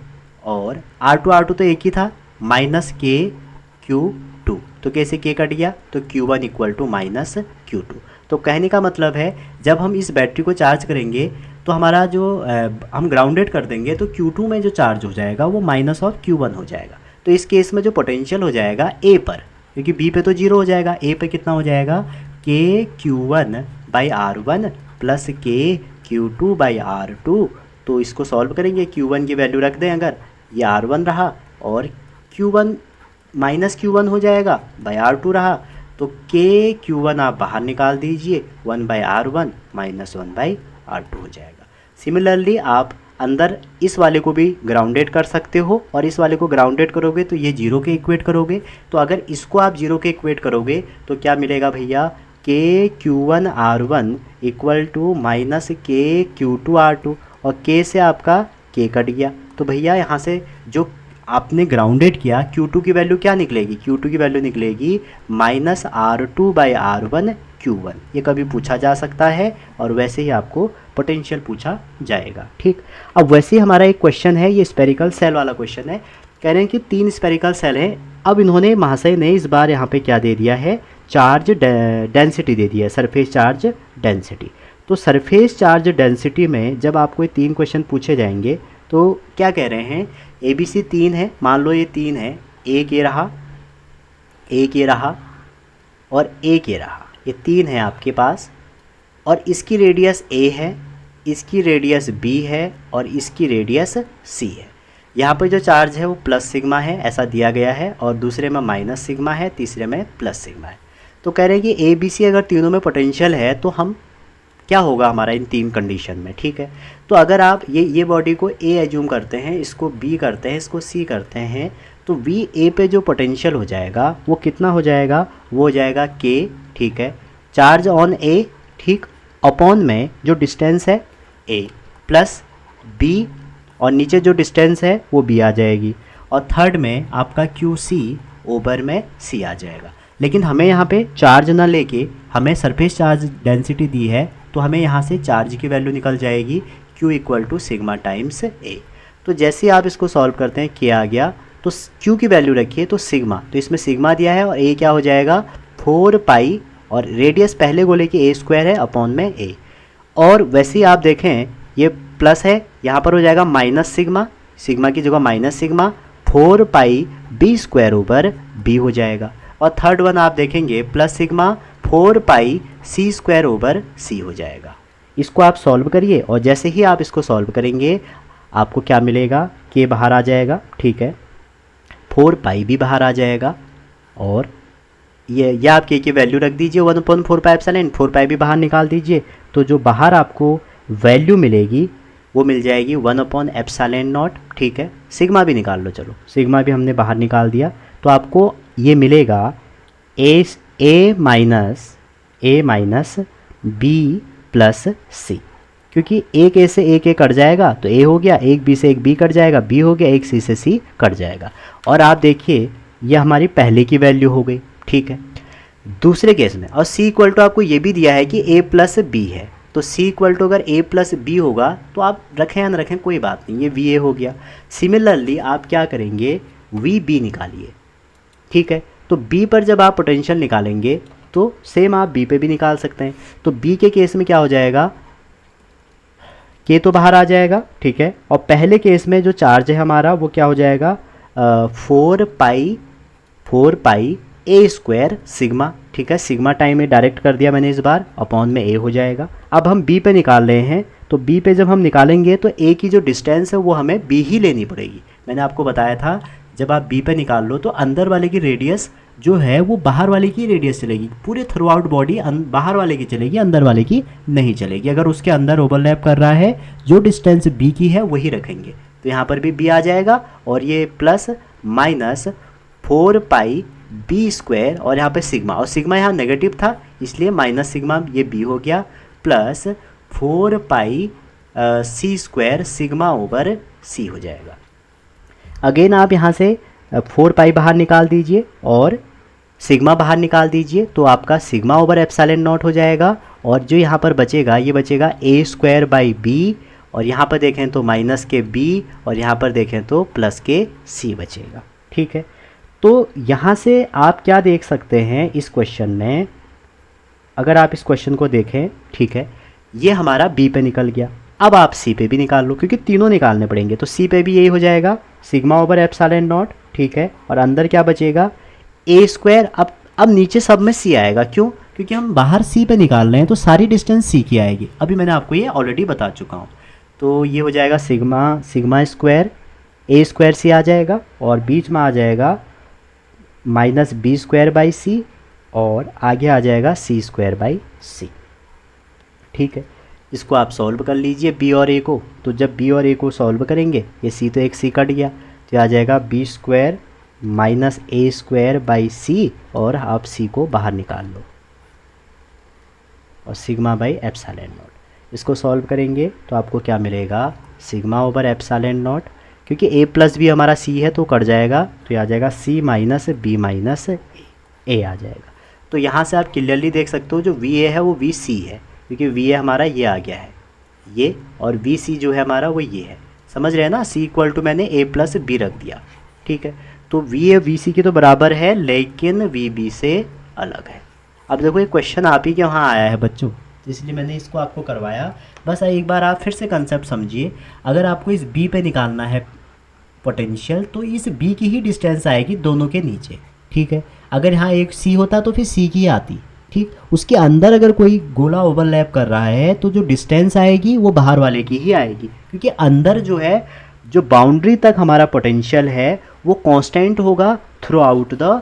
और R2 तो एक ही था, माइनस KQ2। तो कैसे K कट गया, तो Q1 equal to minus Q2। तो कहने का मतलब है जब हम इस बैटरी को चार्ज करेंगे तो हमारा जो हम ग्राउंडेड कर देंगे तो Q2 में जो चार्ज हो जाएगा वो माइनस ऑफ Q1 हो जाएगा। तो इस केस में जो पोटेंशियल हो जाएगा A पर, क्योंकि B पे तो जीरो हो जाएगा, A पे कितना हो जाएगा, KQ1/R1 प्लस KQ2/R2 तो इसको सॉल्व करेंगे, Q1 की वैल्यू रख दें अगर, ये R1 रहा और Q1 माइनस Q1 हो जाएगा बाय R2 रहा, तो के Q1 आप बाहर निकाल दीजिए, 1/R1 माइनस 1/R2 हो जाएगा। सिमिलरली आप अंदर इस वाले को भी ग्राउंडेड कर सकते हो और इस वाले को ग्राउंडेड करोगे तो ये जीरो के इक्वेट करोगे, तो अगर इसको आप जीरो के इक्वेट करोगे तो क्या मिलेगा भैया, के Q1R1 इक्वल टू माइनस के Q2R2, और के से आपका के कट गया, तो भैया यहाँ से जो आपने ग्राउंडेड किया Q2 की वैल्यू क्या निकलेगी, Q2 की वैल्यू निकलेगी माइनस R2/R1 Q1। ये कभी पूछा जा सकता है और वैसे ही आपको पोटेंशियल पूछा जाएगा। ठीक, अब वैसे ही हमारा एक क्वेश्चन है, ये स्पेरिकल सेल वाला क्वेश्चन है। कह रहे हैं कि 3 स्पेरिकल सेल हैं। अब इन्होंने महाशय ने इस बार यहाँ पे क्या दे दिया है, चार्ज डेंसिटी दे दिया है, सरफेस चार्ज डेंसिटी। तो सरफेस चार्ज डेंसिटी में जब आपको ये 3 क्वेश्चन पूछे जाएंगे तो क्या कह रहे हैं, ABC 3 है, मान लो ये 3 है, एक ये रहा, एक ये रहा और एक ये रहा, ये 3 है आपके पास, और इसकी रेडियस A है, इसकी रेडियस B है और इसकी रेडियस C है। यहाँ पर जो चार्ज है वो प्लस सिग्मा है, ऐसा दिया गया है, और दूसरे में माइनस सिग्मा है, तीसरे में प्लस सिग्मा है। तो कह रहे हैं कि ABC अगर तीनों में पोटेंशियल है तो हम क्या होगा हमारा इन 3 कंडीशन में। ठीक है, तो अगर आप ये बॉडी को A एज्यूम करते हैं, इसको B करते हैं, इसको C करते हैं, तो VA पे जो पोटेंशियल हो जाएगा वो कितना हो जाएगा, वो हो जाएगा K। ठीक है, चार्ज ऑन A, ठीक, अपॉन में जो डिस्टेंस है A प्लस B, और नीचे जो डिस्टेंस है वो B आ जाएगी, और थर्ड में आपका QC ओवर में C आ जाएगा। लेकिन हमें यहाँ पे चार्ज ना लेके हमें सरफेस चार्ज डेंसिटी दी है, तो हमें यहाँ से चार्ज की वैल्यू निकल जाएगी Q equal to sigma times A। तो जैसे ही आप इसको सॉल्व करते हैं, K आ गया तो Q की वैल्यू रखिए तो सिग्मा, तो इसमें सिग्मा दिया है और A क्या हो जाएगा 4 पाई, और रेडियस पहले गोले की A² है अपॉन में A, और वैसे ही आप देखें ये प्लस है, यहाँ पर हो जाएगा माइनस सिग्मा, सिग्मा की जगह माइनस सिग्मा, 4 पाई B² ओवर B हो जाएगा, और थर्ड वन आप देखेंगे प्लस सिग्मा 4 पाई C² ओवर C हो जाएगा। इसको आप सॉल्व करिए, और जैसे ही आप इसको सॉल्व करेंगे आपको क्या मिलेगा, K बाहर आ जाएगा, ठीक है, 4 पाई भी बाहर आ जाएगा, और ये आप K की वैल्यू रख दीजिए 1/4 पाई एप्सिलॉन, 4 पाई भी बाहर निकाल दीजिए, तो जो बाहर आपको वैल्यू मिलेगी वो मिल जाएगी 1/ε0। ठीक है, सिग्मा भी निकाल लो, चलो सिग्मा भी हमने बाहर निकाल दिया, तो आपको ये मिलेगा A minus B plus C, क्योंकि एक A से एक A कट जाएगा तो A हो गया, एक B से एक B कट जाएगा B हो गया, एक C से C कट जाएगा। और आप देखिए ये हमारी पहले की वैल्यू हो गई। ठीक है, दूसरे केस में, और C इक्वल टू आपको ये भी दिया है कि A प्लस B है, तो C इक्वल टू अगर A प्लस B होगा तो आप रखें या न रखें कोई बात नहीं, ये VA हो गया। सिमिलरली आप क्या करेंगे, VB निकालिए। ठीक है, तो B पर जब आप पोटेंशियल निकालेंगे तो सेम आप B पे भी निकाल सकते हैं। तो B के केस में क्या हो जाएगा, K तो बाहर आ जाएगा, ठीक है, और पहले केस में जो चार्ज है हमारा वो क्या हो जाएगा 4 पाई A² सिग्मा। ठीक है, सिग्मा टाइम में डायरेक्ट कर दिया मैंने इस बार, अपॉन में A हो जाएगा। अब हम B पे निकाल रहे हैं, तो B पे जब हम निकालेंगे तो A की जो डिस्टेंस है वो हमें B ही लेनी पड़ेगी। मैंने आपको बताया था जब आप B पे निकाल लो तो अंदर वाले की रेडियस जो है वो बाहर वाले की रेडियस चलेगी, पूरे थ्रू आउट बॉडी बाहर वाले की चलेगी, अंदर वाले की नहीं चलेगी। अगर उसके अंदर ओवरलैप कर रहा है जो डिस्टेंस B की है वही रखेंगे, तो यहाँ पर भी B आ जाएगा, और ये प्लस माइनस 4 पाई B², और यहाँ पे सिग्मा, और सिग्मा यहाँ नेगेटिव था इसलिए माइनस सिग्मा ये B हो गया, प्लस 4 पाई C² सिग्मा ओवर C हो जाएगा। अगेन आप यहाँ से 4 पाई बाहर निकाल दीजिए और सिग्मा बाहर निकाल दीजिए, तो आपका सिग्मा ओवर एप्सिलॉन नॉट हो जाएगा, और जो यहाँ पर बचेगा ये बचेगा A²/B, और यहाँ पर देखें तो माइनस के B, और यहाँ पर देखें तो प्लस के C बचेगा। ठीक है, तो यहाँ से आप क्या देख सकते हैं इस क्वेश्चन में, अगर आप इस क्वेश्चन को देखें, ठीक है, ये हमारा B पे निकल गया। अब आप C पे भी निकाल लो, क्योंकि तीनों निकालने पड़ेंगे, तो C पे भी यही हो जाएगा सिग्मा ओवर एप्सिलॉन नॉट। ठीक है, और अंदर क्या बचेगा A²। अब नीचे सब में C आएगा, क्यों, क्योंकि हम बाहर C पे निकाल रहे हैं तो सारी डिस्टेंस C की आएगी। अभी मैंने आपको ये ऑलरेडी बता चुका हूँ। तो ये हो जाएगा सिग्मा सिग्मा स्क्वायर ए स्क्वायर सी आ जाएगा, और बीच में आ जाएगा minus B square by C, और आगे आ जाएगा सी स्क्वायर बाई सी। ठीक है, इसको आप सॉल्व कर लीजिए बी और ए को। तो जब बी और ए को सॉल्व करेंगे, ये सी तो एक सी कट गया, तो आ जाएगा B square minus A square by C, और आप सी को बाहर निकाल लो, और सिग्मा बाई एप्सिलॉन नॉट। इसको सॉल्व करेंगे तो आपको क्या मिलेगा, सिग्मा ओवर एप्सिलॉन नॉट, क्योंकि ए प्लस बी हमारा सी है तो कट जाएगा, तो ये आ जाएगा सी माइनस बी माइनस ए आ जाएगा। तो यहाँ से आप क्लियरली देख सकते हो जो वी ए है वो वी सी है, क्योंकि वी ए हमारा ये आ गया है ये, और वी सी जो है हमारा वो ये है। समझ रहे हैं ना, सी इक्वल टू मैंने ए प्लस बी रख दिया। ठीक है, तो वी ए वी सी की तो बराबर है, लेकिन वी बी से अलग है। अब देखो ये क्वेश्चन आप ही के वहाँ आया है बच्चों, तो इसलिए मैंने इसको आपको करवाया। बस एक बार आप फिर से कंसेप्ट समझिए। अगर आपको इस बी पे निकालना है पोटेंशियल, तो इस बी की ही डिस्टेंस आएगी दोनों के नीचे। ठीक है, अगर यहाँ एक सी होता तो फिर सी की आती। ठीक, उसके अंदर अगर कोई गोला ओवरलैप कर रहा है तो जो डिस्टेंस आएगी वो बाहर वाले की ही आएगी, क्योंकि अंदर जो है जो बाउंड्री तक हमारा पोटेंशियल है वो कांस्टेंट होगा through out the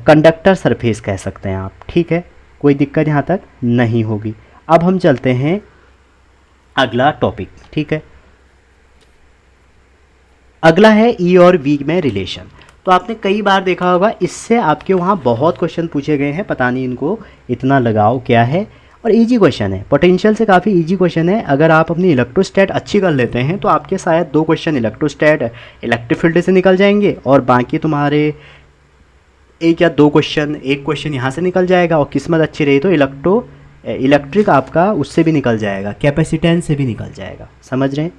conductor surface कह सकते हैं आप। ठीक है, कोई दिक्कत यहाँ तक नहीं होगी। अब हम चलते हैं अगला टॉपिक। ठीक है, अगला है ई और वी में रिलेशन। तो आपने कई बार देखा होगा, इससे आपके वहाँ बहुत क्वेश्चन पूछे गए हैं, पता नहीं इनको इतना लगाव क्या है, और इजी क्वेश्चन है, पोटेंशियल से काफ़ी इजी क्वेश्चन है। अगर आप अपनी इलेक्ट्रोस्टैट अच्छी कर लेते हैं तो आपके शायद 2 क्वेश्चन इलेक्ट्रोस्टैट इलेक्ट्रिक फील्ड से निकल जाएंगे, और बाकी तुम्हारे 1 या 2 क्वेश्चन, 1 क्वेश्चन यहाँ से निकल जाएगा, और किस्मत अच्छी रही तो इलेक्ट्रिक आपका उससे भी निकल जाएगा, कैपेसिटेंस से भी निकल जाएगा। समझ रहे हैं?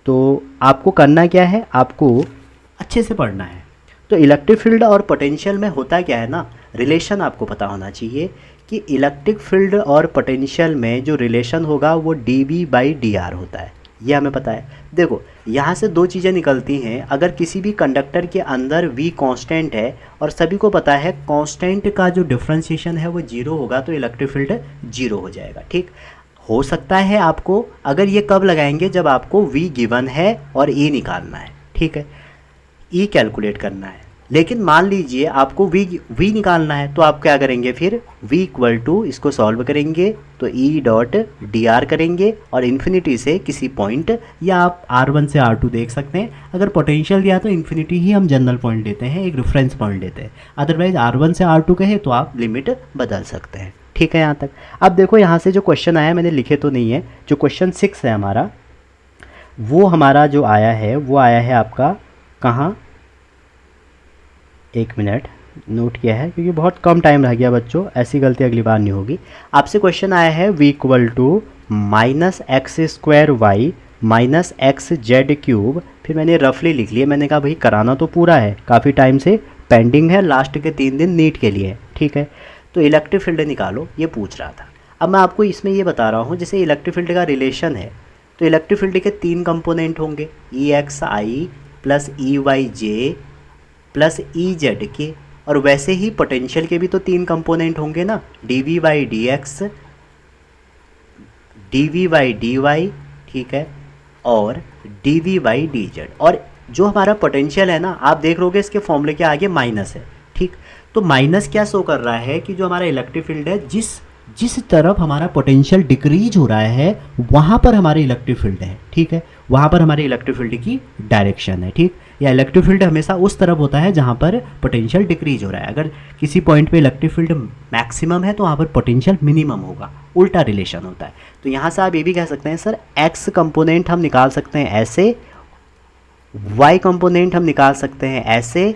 तो आपको करना क्या है, आपको अच्छे से पढ़ना है। तो इलेक्ट्रिक फील्ड और पोटेंशियल में होता क्या है ना, रिलेशन आपको पता होना चाहिए कि इलेक्ट्रिक फील्ड और पोटेंशियल में जो रिलेशन होगा वो dV/dr होता है, ये हमें पता है। देखो यहाँ से 2 चीज़ें निकलती हैं। अगर किसी भी कंडक्टर के अंदर V कांस्टेंट है, और सभी को पता है कांस्टेंट का जो डिफरेंशिएशन है वो 0 होगा, तो इलेक्ट्रिक फील्ड 0 हो जाएगा। ठीक, हो सकता है आपको, अगर ये कब लगाएंगे, जब आपको V गिवन है और E निकालना है। ठीक है, E कैलकुलेट करना है, लेकिन मान लीजिए आपको V निकालना है, तो आप क्या करेंगे फिर, V इक्वल टू इसको सॉल्व करेंगे तो E डॉट dr करेंगे, और इन्फिनिटी से किसी पॉइंट, या आप R1 से R2 देख सकते हैं। अगर पोटेंशियल दिया तो इन्फिनिटी ही हम जनरल पॉइंट लेते हैं, एक रेफरेंस पॉइंट लेते हैं। अदरवाइज R1 से R2 कहे तो आप लिमिट बदल सकते हैं। ठीक है यहाँ तक। अब देखो यहाँ से जो क्वेश्चन आया, मैंने लिखे तो नहीं है, जो क्वेश्चन 6 है हमारा, वो हमारा जो आया है वो आया है आपका कहाँ, 1 मिनट नोट किया है, क्योंकि बहुत कम टाइम रह गया बच्चों, ऐसी गलती अगली बार नहीं होगी। आपसे क्वेश्चन आया है V equal to minus X square Y minus X Z cube. फिर मैंने रफली लिख लिया, मैंने कहा भाई कराना तो पूरा है, काफ़ी टाइम से पेंडिंग है, लास्ट के 3 दिन नीट के लिए। ठीक है, तो इलेक्ट्रिक फील्ड निकालो, ये पूछ रहा था। अब मैं आपको इसमें ये बता रहा हूँ, जैसे इलेक्ट्रिक फील्ड का रिलेशन है, तो इलेक्ट्रिक फील्ड के 3 कंपोनेंट होंगे, EXI plus EYJ plus EZ के, और वैसे ही पोटेंशियल के भी तो 3 कंपोनेंट होंगे ना, dV/dx dV/dy, ठीक है, और dV/dz। और जो हमारा पोटेंशियल है ना, आप देख लोगे इसके फॉर्मूले के आगे माइनस है। ठीक, तो माइनस क्या शो कर रहा है कि जो हमारा इलेक्ट्रिक फील्ड है, जिस तरफ हमारा पोटेंशियल डिक्रीज हो रहा है वहाँ पर हमारी इलेक्ट्रिक फील्ड है। ठीक है, वहाँ पर हमारी इलेक्ट्रिक फील्ड की डायरेक्शन है। ठीक, या इलेक्ट्रिक फील्ड हमेशा उस तरफ होता है जहाँ पर पोटेंशियल डिक्रीज हो रहा है। अगर किसी पॉइंट पे इलेक्ट्रिक फील्ड मैक्सिमम है तो वहाँ पर पोटेंशियल मिनिमम होगा, उल्टा रिलेशन होता है। तो यहाँ से आप ये भी कह सकते हैं सर, एक्स कंपोनेंट हम निकाल सकते हैं ऐसे, वाई कंपोनेंट हम निकाल सकते हैं ऐसे,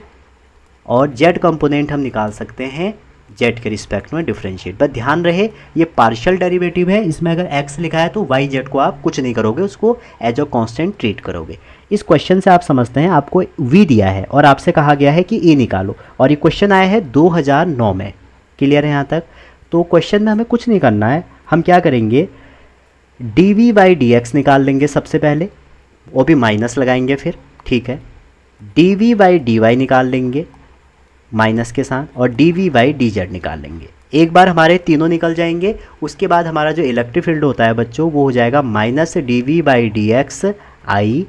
और जेड कंपोनेंट हम निकाल सकते हैं जेड के रिस्पेक्ट में डिफरेंशिएट। बस ध्यान रहे ये पार्शियल डेरिवेटिव है, इसमें अगर एक्स लिखा है तो वाई जेड को आप कुछ नहीं करोगे, उसको एज अ कांस्टेंट ट्रीट करोगे। इस क्वेश्चन से आप समझते हैं, आपको वी दिया है और आपसे कहा गया है कि ई निकालो, और ये क्वेश्चन आया है 2009 में। क्लियर है यहाँ तक? तो क्वेश्चन में हमें कुछ नहीं करना है, हम क्या करेंगे, dV/dx निकाल लेंगे सबसे पहले, वो भी माइनस लगाएंगे फिर। ठीक है, dV/dy निकाल लेंगे माइनस के साथ, और dV/dz निकाल लेंगे। एक बार हमारे तीनों निकल जाएंगे, उसके बाद हमारा जो इलेक्ट्रिक फील्ड होता है बच्चों वो हो जाएगा माइनस dv/dx आई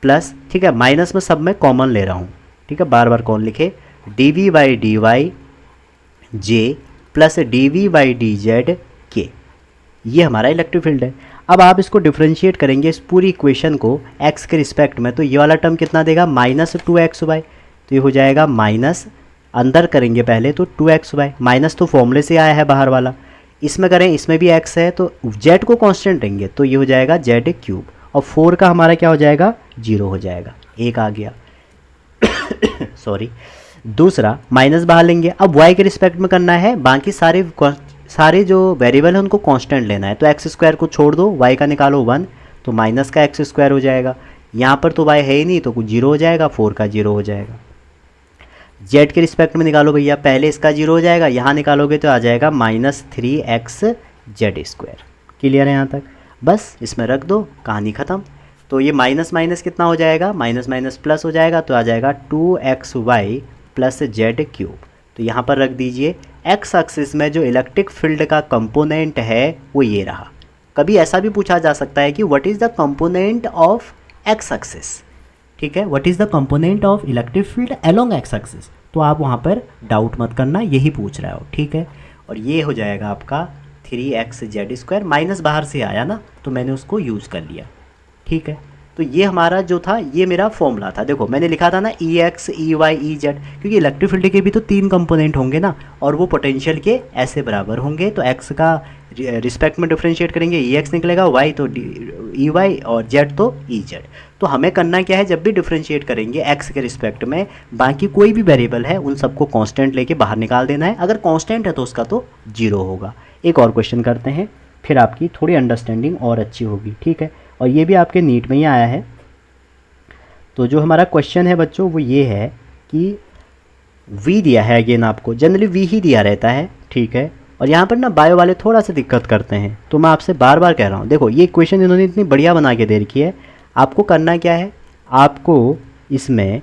प्लस, ठीक है, माइनस में सब मैं कॉमन ले रहा हूँ, ठीक है, बार बार कौन लिखे, dv/dy जे प्लस dv/dz के, ये हमारा इलेक्ट्रिक फील्ड है। अब आप इसको डिफ्रेंशिएट करेंगे इस पूरी इक्वेशन को x के रिस्पेक्ट में, तो ये वाला टर्म कितना देगा, -2xy, तो ये हो जाएगा माइनस, अंदर करेंगे पहले तो 2xy, माइनस तो फॉर्मूले से आया है बाहर वाला, इसमें करें इसमें भी x है तो z को कांस्टेंट लेंगे तो ये हो जाएगा z³ और 4 का हमारा क्या हो जाएगा, 0 हो जाएगा, एक आ गया सॉरी। दूसरा माइनस बाहर लेंगे, अब y के रिस्पेक्ट में करना है, बाकी सारे जो वेरिएबल है उनको कांस्टेंट लेना है, तो x² को छोड़ दो, y का निकालो 1, तो माइनस का x² हो जाएगा, यहाँ पर तो y है ही नहीं तो कुछ 0 हो जाएगा, 4 का 0 हो जाएगा। z के रिस्पेक्ट में निकालो भैया, पहले इसका 0 हो जाएगा, यहाँ निकालोगे तो आ जाएगा -3xz²। क्लियर है यहाँ तक, बस इसमें रख दो, कहानी ख़त्म। तो ये माइनस माइनस कितना हो जाएगा, माइनस माइनस प्लस हो जाएगा, तो आ जाएगा 2xy प्लस z³। तो यहाँ पर रख दीजिए, एक्स एक्सिस में जो इलेक्ट्रिक फील्ड का कंपोनेंट है वो ये रहा। कभी ऐसा भी पूछा जा सकता है कि what is the component of x axis, ठीक है, what is the component of electric field along x axis, तो आप वहाँ पर डाउट मत करना, यही पूछ रहा हो, ठीक है। और ये हो जाएगा आपका 3xz², माइनस बाहर से आया ना तो मैंने उसको यूज़ कर लिया, ठीक है। तो ये हमारा जो था ये मेरा फॉर्मूला था, देखो मैंने लिखा था ना Ex Ey Ez, क्योंकि इलेक्ट्रिक फील्ड के भी तो 3 कंपोनेंट होंगे ना, और वो पोटेंशियल के ऐसे बराबर होंगे, तो x का रिस्पेक्ट में डिफरेंशिएट करेंगे Ex निकलेगा, y तो Ey और z तो Ez। तो हमें करना क्या है, जब भी डिफरेंशिएट करेंगे x के रिस्पेक्ट में, बाकी कोई भी वेरिएबल है उन सबको कांस्टेंट लेके बाहर निकाल देना है, अगर कांस्टेंट है तो उसका तो 0 होगा। एक और क्वेश्चन करते हैं, फिर आपकी थोड़ी अंडरस्टैंडिंग और अच्छी होगी, ठीक है, और ये भी आपके नीट में ही आया है। तो जो हमारा क्वेश्चन है बच्चों वो ये है कि v दिया है, अगेन आपको जनरली v ही दिया रहता है, ठीक है, और यहाँ पर ना बायो वाले थोड़ा सा दिक्कत करते हैं, तो मैं आपसे बार बार कह रहा हूँ, देखो ये इक्वेशन इन्होंने इतनी बढ़िया बना के दे रखी है, आपको करना क्या है, आपको इसमें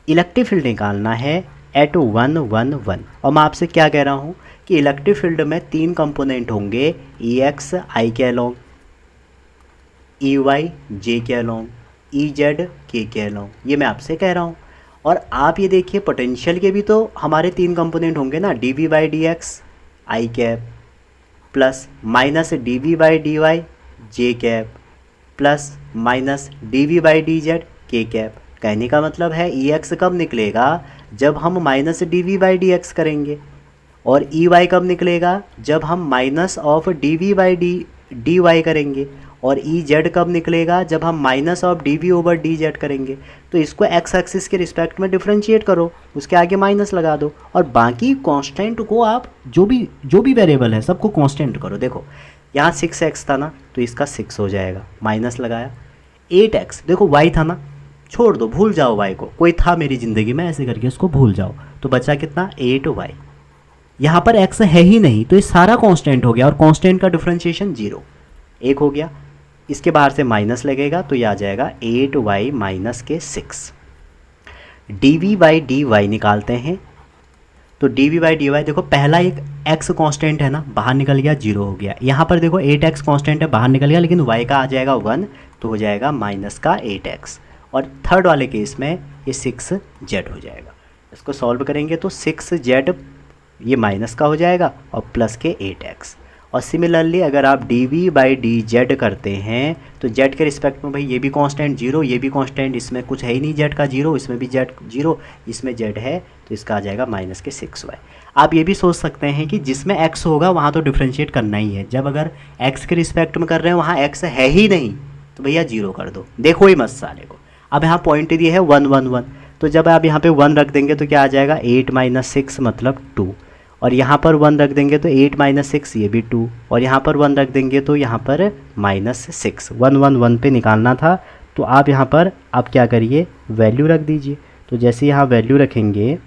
इलेक्ट्रिक फील्ड निकालना है एट 1 1 1, और मैं आपसे क्या कह रहा हूँ कि इलेक्ट्रिक फील्ड में 3 कंपोनेंट होंगे, Ex I के अलोंग, Ey j के अलोंग, Ez k के अलोंग, ये मैं आपसे कह रहा हूँ। और आप ये देखिए पोटेंशियल के भी तो हमारे 3 कंपोनेंट होंगे ना, dv/dx i cap plus minus dv/dy j cap plus minus dv/dz k cap. कहने का मतलब है Ex कब निकलेगा, जब हम माइनस dv/dx करेंगे, और Ey कब निकलेगा, जब हम माइनस ऑफ dv/dy करेंगे, और Ez कब निकलेगा, जब हम माइनस ऑफ dv/dz करेंगे। तो इसको x एक्सिस के रिस्पेक्ट में डिफरेंशिएट करो, उसके आगे माइनस लगा दो, और बाकी कांस्टेंट को आप जो भी वेरिएबल है सबको कांस्टेंट करो। देखो यहाँ 6x था ना, तो इसका 6 हो जाएगा, माइनस लगाया, 8x देखो y था ना, छोड़ दो, भूल जाओ y को, कोई था मेरी ज़िंदगी में ऐसे करके उसको भूल जाओ, तो बचा कितना 8y, यहाँ पर x है ही नहीं तो ये सारा कांस्टेंट हो गया, और कांस्टेंट का डिफरेंशिएशन 0, 1 हो गया, इसके बाहर से माइनस लगेगा तो ये आ जाएगा 8y माइनस के 6। dv/dy निकालते हैं, तो dv/dy देखो पहला एक x कांस्टेंट है ना, बाहर निकल गया 0 हो गया, यहाँ पर देखो 8x कांस्टेंट है बाहर निकल गया, लेकिन y का आ जाएगा 1 तो हो जाएगा माइनस का 8x, और थर्ड वाले केस में ये 6z हो जाएगा। इसको सॉल्व करेंगे तो 6z ये माइनस का हो जाएगा और प्लस के 8x, और सिमिलरली अगर आप dv/dz करते हैं तो z के रिस्पेक्ट में भाई ये भी कांस्टेंट 0, ये भी कांस्टेंट, इसमें कुछ है ही नहीं z का 0, इसमें भी z 0, इसमें z है तो इसका आ जाएगा माइनस के 6y। आप ये भी सोच सकते हैं कि जिसमें x होगा वहाँ तो डिफ्रेंशिएट करना ही है, जब अगर x के रिस्पेक्ट में कर रहे हैं वहाँ x है ही नहीं तो भैया 0 कर दो, देखो ही मत साले को। अब यहाँ पॉइंट दिए है 1 1 1, तो जब आप यहाँ पे 1 रख देंगे तो क्या आ जाएगा 8 माइनस 6 मतलब 2, और यहाँ पर 1 रख देंगे तो 8 माइनस 6 ये भी 2, और यहाँ पर 1 रख देंगे तो यहाँ पर माइनस 6, 1 1 1 पे निकालना था, तो आप यहाँ पर आप क्या करिए वैल्यू रख दीजिए। तो जैसे यहाँ वैल्यू रखेंगे,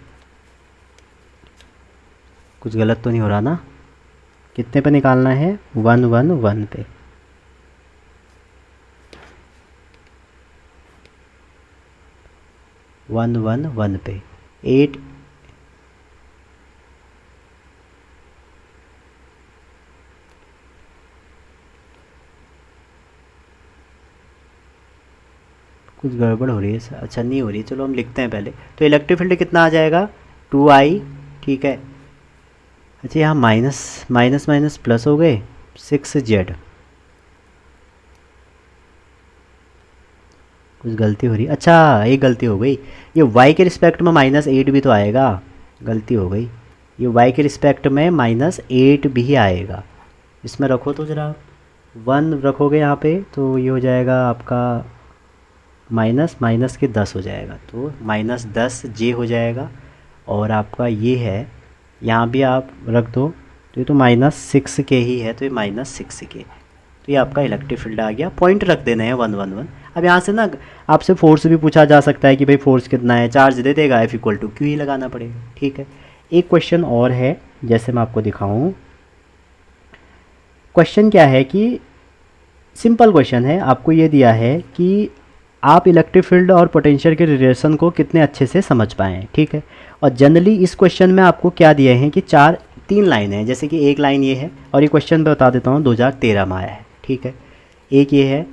कुछ गलत तो नहीं हो रहा ना, कितने पे निकालना है 1 1 1 पे, वन वन वन पे 8 कुछ गड़बड़ हो रही है सर, अच्छा नहीं हो रही है, चलो हम लिखते हैं पहले। तो इलेक्ट्रिक फील्ड कितना आ जाएगा 2i, ठीक है। अच्छा यहाँ माइनस माइनस माइनस प्लस हो गए 6z, कुछ गलती हो रही है, अच्छा एक गलती हो गई, ये y के रिस्पेक्ट में -8 भी तो आएगा, गलती हो गई, ये y के रिस्पेक्ट में -8 भी आएगा। इसमें रखो तो ज़रा 1 रखोगे यहाँ पे तो ये हो जाएगा आपका माइनस माइनस के 10 हो जाएगा, तो -10j हो जाएगा। और आपका ये है यहाँ भी आप रख दो तो ये तो -6k ही है, तो ये -6k, तो ये आपका इलेक्ट्रिक फील्ड आ गया। पॉइंट रख देने हैं 1 1 1। अब यहाँ से ना आपसे फोर्स भी पूछा जा सकता है कि भाई फोर्स कितना है, चार्ज दे देगा F = Q ही लगाना पड़ेगा, ठीक है। एक क्वेश्चन और है, जैसे मैं आपको दिखाऊँ। क्वेश्चन क्या है कि सिंपल क्वेश्चन है, आपको ये दिया है कि आप इलेक्ट्रिक फील्ड और पोटेंशियल के रिलेशन को कितने अच्छे से समझ पाए हैं, ठीक है। और जनरली इस क्वेश्चन में आपको क्या दिए हैं कि 3 लाइन है, जैसे कि एक लाइन ये है, और ये क्वेश्चन मैं बता देता हूँ 2013 में आया है, ठीक है। एक ये है,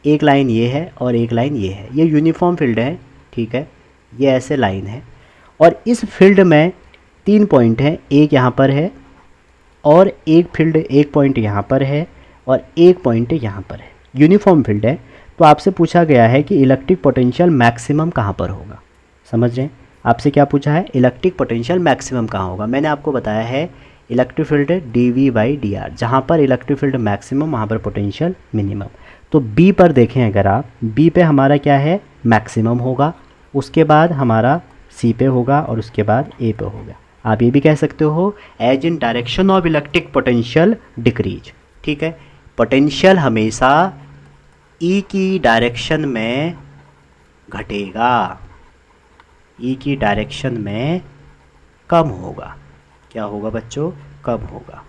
एक लाइन ये है और एक लाइन ये है, ये यूनिफॉर्म फील्ड है, ठीक है। ये ऐसे लाइन है और इस फील्ड में 3 पॉइंट हैं, एक यहाँ पर है और एक पॉइंट यहाँ पर है और एक पॉइंट यहाँ पर है, यूनिफॉर्म फील्ड है। तो आपसे पूछा गया है कि इलेक्ट्रिक पोटेंशियल मैक्सिमम कहाँ पर होगा, समझ रहे हैं। आपसे क्या पूछा है, इलेक्ट्रिक पोटेंशियल मैक्सिमम कहाँ होगा। मैंने आपको बताया है इलेक्ट्रिक फील्ड dV/dr, जहाँ पर इलेक्ट्रिक फील्ड मैक्सिमम वहाँ पर पोटेंशियल मिनिमम। तो बी पर देखें, अगर आप बी पे हमारा क्या है मैक्सिमम होगा, उसके बाद हमारा सी पे होगा और उसके बाद ए पे होगा। आप ये भी कह सकते हो as in direction of electric potential decreases, ठीक है। पोटेंशियल हमेशा ई की डायरेक्शन में घटेगा, ई की डायरेक्शन में कम होगा। क्या होगा बच्चों, कम होगा।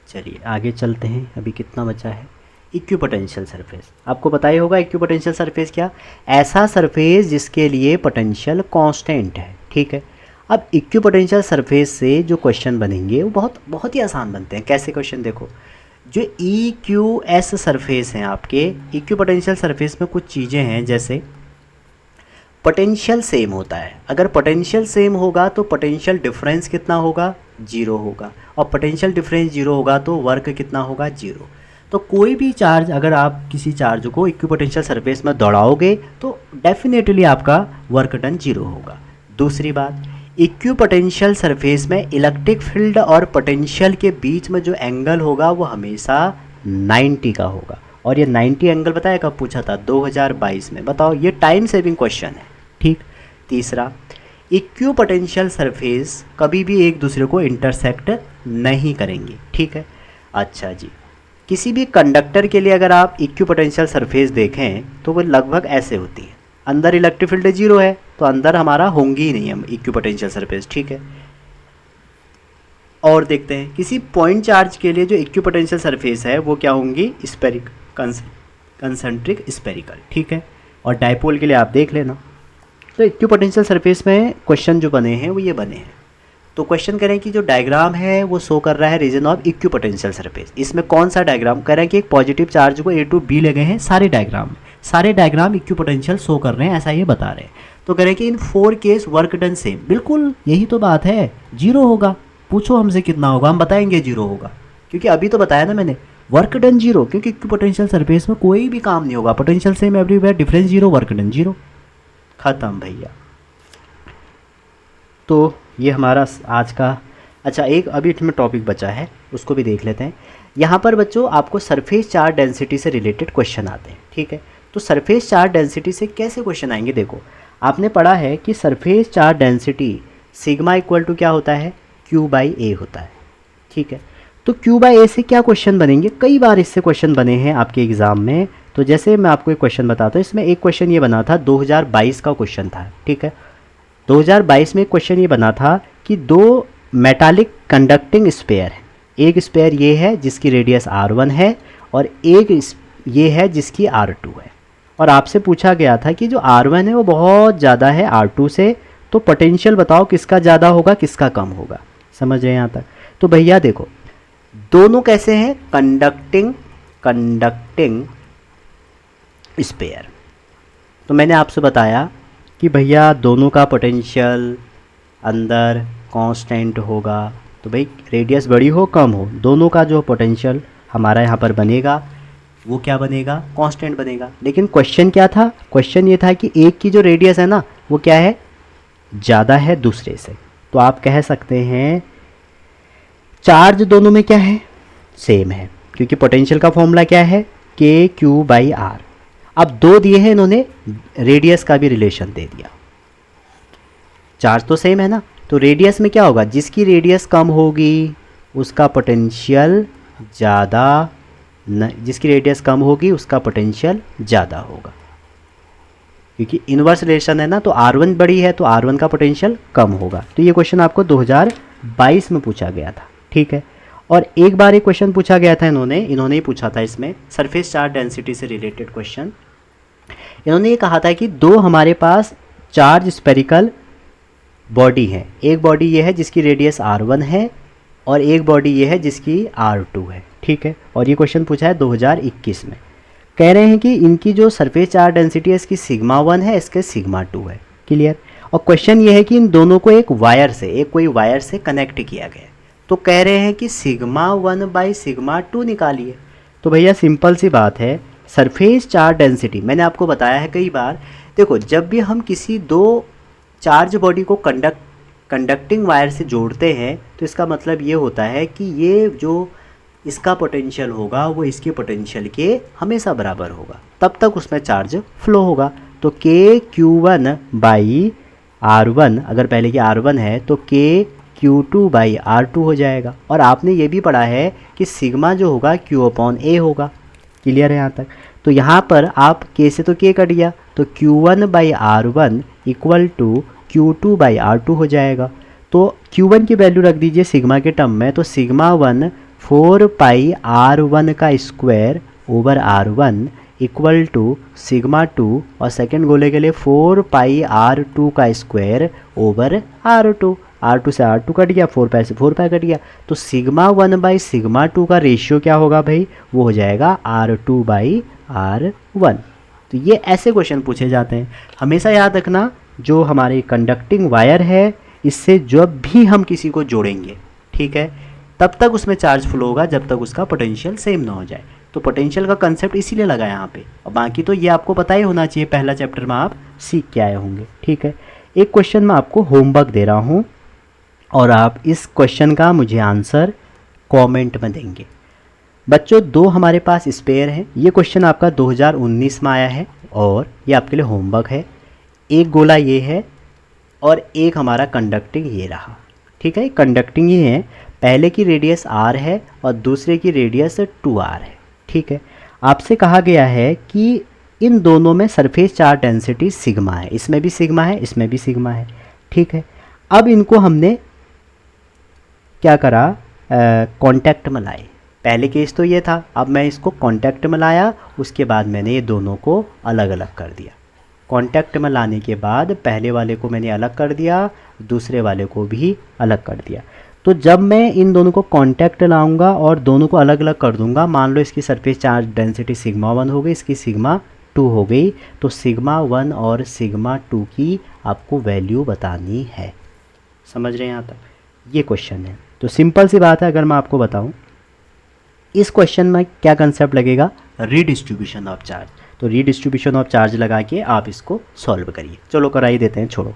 चलिए आगे चलते हैं, अभी कितना बचा है। इक्विपोटेंशियल सरफेस, आपको पता ही होगा इक्विपोटेंशियल सरफेस क्या, ऐसा सरफेस जिसके लिए पोटेंशियल कांस्टेंट है, ठीक है। अब इक्विपोटेंशियल सरफेस से जो क्वेश्चन बनेंगे वो बहुत ही आसान बनते हैं। कैसे क्वेश्चन देखो, जो EQS सरफेस हैं आपके इक्विपोटेंशियल सरफेस में कुछ चीज़ें हैं, जैसे पोटेंशियल सेम होता है। अगर पोटेंशियल सेम होगा तो पोटेंशियल डिफरेंस कितना होगा, 0 होगा, और पोटेंशियल डिफरेंस 0 होगा तो वर्क कितना होगा, 0। तो कोई भी चार्ज, अगर आप किसी चार्ज को इक्विपोटेंशियल सरफेस में दौड़ाओगे तो डेफिनेटली आपका वर्क डन 0 होगा। दूसरी बात, इक्विपोटेंशियल सरफेस में इलेक्ट्रिक फील्ड और पोटेंशियल के बीच में जो एंगल होगा वो हमेशा 90 का होगा। और ये 90 एंगल बताया कब पूछा था, 2022 में। बताओ, ये टाइम सेविंग क्वेश्चन है, ठीक। तीसरा, इक्विपोटेंशियल सरफेस कभी भी एक दूसरे को इंटरसेक्ट नहीं करेंगे, ठीक है। अच्छा जी, किसी भी कंडक्टर के लिए अगर आप इक्विपोटेंशियल सरफेस देखें तो वो लगभग ऐसे होती है। अंदर इलेक्ट्रिक फील्ड 0 है तो अंदर हमारा होंगी ही नहीं हम इक्विपोटेंशियल सरफेस, ठीक है। और देखते हैं किसी पॉइंट चार्ज के लिए जो इक्विपोटेंशियल सरफेस है वो क्या होंगी, कंसेंट्रिक स्पेरिकल, ठीक है। और डायपोल के लिए आप देख लेना। तो इक्विपोटेंशियल सरफेस में क्वेश्चन जो बने हैं वो ये बने हैं। तो क्वेश्चन करें कि जो डायग्राम है वो शो कर रहा है रीजन ऑफ इक्विपोटेंशियल सरफेस। इसमें कौन सा डायग्राम कह रहा है कि एक पॉजिटिव चार्ज को A to B लगे हैं, सारे डायग्राम इक्विपोटेंशियल शो कर रहे हैं, ऐसा ये बता रहे हैं। तो कह रहे हैं कि इन 4 केस वर्क डन सेम, बिल्कुल यही तो बात है, 0 होगा। पूछो हमसे कितना होगा, हम बताएंगे 0 होगा, क्योंकि अभी तो बताया ना मैंने, वर्क डन 0, क्योंकि इक्विपोटेंशियल सरफेस में कोई भी काम नहीं होगा, potential same everywhere, difference 0, work done 0, खत्म भैया। तो ये हमारा आज का, अच्छा एक अभी इसमें टॉपिक बचा है उसको भी देख लेते हैं। यहाँ पर बच्चों आपको सरफेस चार्ज डेंसिटी से रिलेटेड क्वेश्चन आते हैं, ठीक है। तो सरफेस चार्ज डेंसिटी से कैसे क्वेश्चन आएंगे, देखो आपने पढ़ा है कि surface charge density sigma equal to क्या होता है, Q/A होता है, ठीक है। तो Q/A से क्या क्वेश्चन बनेंगे, कई बार इससे क्वेश्चन बने हैं आपके एग्ज़ाम में। तो जैसे मैं आपको एक क्वेश्चन बताता हूँ, इसमें एक क्वेश्चन ये बना था, 2022 का क्वेश्चन था, ठीक है। 2022 में एक क्वेश्चन ये बना था कि 2 मेटालिक कंडक्टिंग स्पेयर है, एक स्पेयर ये है जिसकी रेडियस R1 है और एक ये है जिसकी R2 है। और आपसे पूछा गया था कि जो R1 है वो बहुत ज़्यादा है R2 से, तो पोटेंशियल बताओ किसका ज़्यादा होगा किसका कम होगा। समझ रहे हैं यहाँ तक। तो भैया देखो दोनों कैसे हैं, कंडक्टिंग स्पेयर, तो मैंने आपसे बताया कि भैया दोनों का पोटेंशियल अंदर कांस्टेंट होगा। तो भाई रेडियस बड़ी हो कम हो, दोनों का जो पोटेंशियल हमारा यहाँ पर बनेगा वो क्या बनेगा, कांस्टेंट बनेगा। लेकिन क्वेश्चन क्या था, क्वेश्चन ये था कि एक की जो रेडियस है ना वो क्या है, ज़्यादा है दूसरे से। तो आप कह सकते हैं चार्ज दोनों में क्या है, सेम है, क्योंकि पोटेंशियल का फॉर्मूला क्या है, के क्यू बाई आर। अब दो दिए हैं इन्होंने, रेडियस का भी रिलेशन दे दिया, चार्ज तो सेम है ना, तो रेडियस में क्या होगा, जिसकी रेडियस कम होगी उसका पोटेंशियल ज़्यादा, जिसकी रेडियस कम होगी उसका पोटेंशियल ज़्यादा होगा, क्योंकि इनवर्स रिलेशन है ना। तो R1 बड़ी है तो R1 का पोटेंशियल कम होगा। तो ये क्वेश्चन आपको 2022 में पूछा गया था, ठीक है। और एक बार एक क्वेश्चन पूछा गया था, इन्होंने ही पूछा था, इसमें सरफेस चार्ज डेंसिटी से रिलेटेड क्वेश्चन। इन्होंने ये कहा था कि दो हमारे पास चार्ज स्पेरिकल बॉडी है, एक बॉडी ये है जिसकी रेडियस R1 है और एक बॉडी ये है जिसकी R2 है, ठीक है। और ये क्वेश्चन पूछा है 2021 में। कह रहे हैं कि इनकी जो सरफेस चार्ज डेंसिटी है इसकी सिग्मा 1 है, इसके सिग्मा 2 है, क्लियर। और क्वेश्चन ये है कि इन दोनों को एक वायर से, एक कोई वायर से कनेक्ट किया गया, तो कह रहे हैं कि सिग्मा 1 बाई सिग्मा 2 निकालिए। तो भैया सिंपल सी बात है, सरफेस चार्ज डेंसिटी मैंने आपको बताया है कई बार। देखो जब भी हम किसी दो चार्ज बॉडी को कंडक्टिंग वायर से जोड़ते हैं तो इसका मतलब ये होता है कि ये जो इसका पोटेंशियल होगा वो इसके पोटेंशियल के हमेशा बराबर होगा, तब तक उसमें चार्ज फ्लो होगा। तो K Q one by R one, अगर पहले की R1 है तो के Q2 बाई R2 हो जाएगा। और आपने ये भी पढ़ा है कि सिग्मा जो होगा Q अपॉन A होगा, क्लियर है यहाँ तक। तो यहाँ पर आप K से तो K कट गया, तो Q1 by R1 equal to Q2 by R2 हो जाएगा। तो Q1 की वैल्यू रख दीजिए सिग्मा के टर्म में, तो सिग्मा 1 4 पाई R1 का square over R1 equal to sigma 2, और सेकेंड गोले के लिए 4 पाई R2 का स्क्वायर ओवर R2। R2 से R2 कट गया, 4 पाई से 4 पाई कट गया, तो सिग्मा 1 बाई सिग्मा 2 का रेशियो क्या होगा भाई, वो हो जाएगा R2 बाई R1। तो ये ऐसे क्वेश्चन पूछे जाते हैं। हमेशा याद रखना, जो हमारी कंडक्टिंग वायर है इससे जब भी हम किसी को जोड़ेंगे, ठीक है, तब तक उसमें चार्ज फ्लो होगा जब तक उसका पोटेंशियल सेम ना हो जाए। तो पोटेंशियल का कंसेप्ट इसीलिए लगा यहाँ पे, और बाकी तो ये आपको पता ही होना चाहिए, पहला चैप्टर में आप सीख के आए होंगे, ठीक है। एक क्वेश्चन मैं आपको होमवर्क दे रहा हूँ और आप इस क्वेश्चन का मुझे आंसर कमेंट में देंगे। बच्चों दो हमारे पास स्पेयर हैं, ये क्वेश्चन आपका 2019 में आया है और ये आपके लिए होमवर्क है। एक गोला ये है और एक हमारा कंडक्टिंग ये रहा, ठीक है। कंडक्टिंग ये है, पहले की रेडियस R है और दूसरे की रेडियस 2R है, ठीक है। आपसे कहा गया है कि इन दोनों में सरफेस चार्ज डेंसिटी सिग्मा है, इसमें भी सिग्मा है, इसमें भी सिग्मा है, ठीक है। अब इनको हमने क्या करा, कांटेक्ट में लाए। पहले केस तो ये था, अब मैं इसको कांटेक्ट में लाया, उसके बाद मैंने ये दोनों को अलग अलग कर दिया। कांटेक्ट में लाने के बाद पहले वाले को मैंने अलग कर दिया, दूसरे वाले को भी अलग कर दिया। तो जब मैं इन दोनों को कांटेक्ट लाऊंगा और दोनों को अलग अलग कर दूंगा, मान लो इसकी सरफेस चार्ज डेंसिटी सिग्मा 1 हो गई, इसकी सिग्मा 2 हो गई, तो सिग्मा 1 और सिग्मा 2 की आपको वैल्यू बतानी है। समझ रहे हैं यहाँ तक, ये क्वेश्चन है। तो सिंपल सी बात है, अगर मैं आपको बताऊं इस क्वेश्चन में क्या कंसेप्ट लगेगा, रीडिस्ट्रीब्यूशन ऑफ चार्ज। तो रीडिस्ट्रीब्यूशन ऑफ चार्ज लगा के आप इसको सॉल्व करिए। चलो करा ही देते हैं, छोड़ो।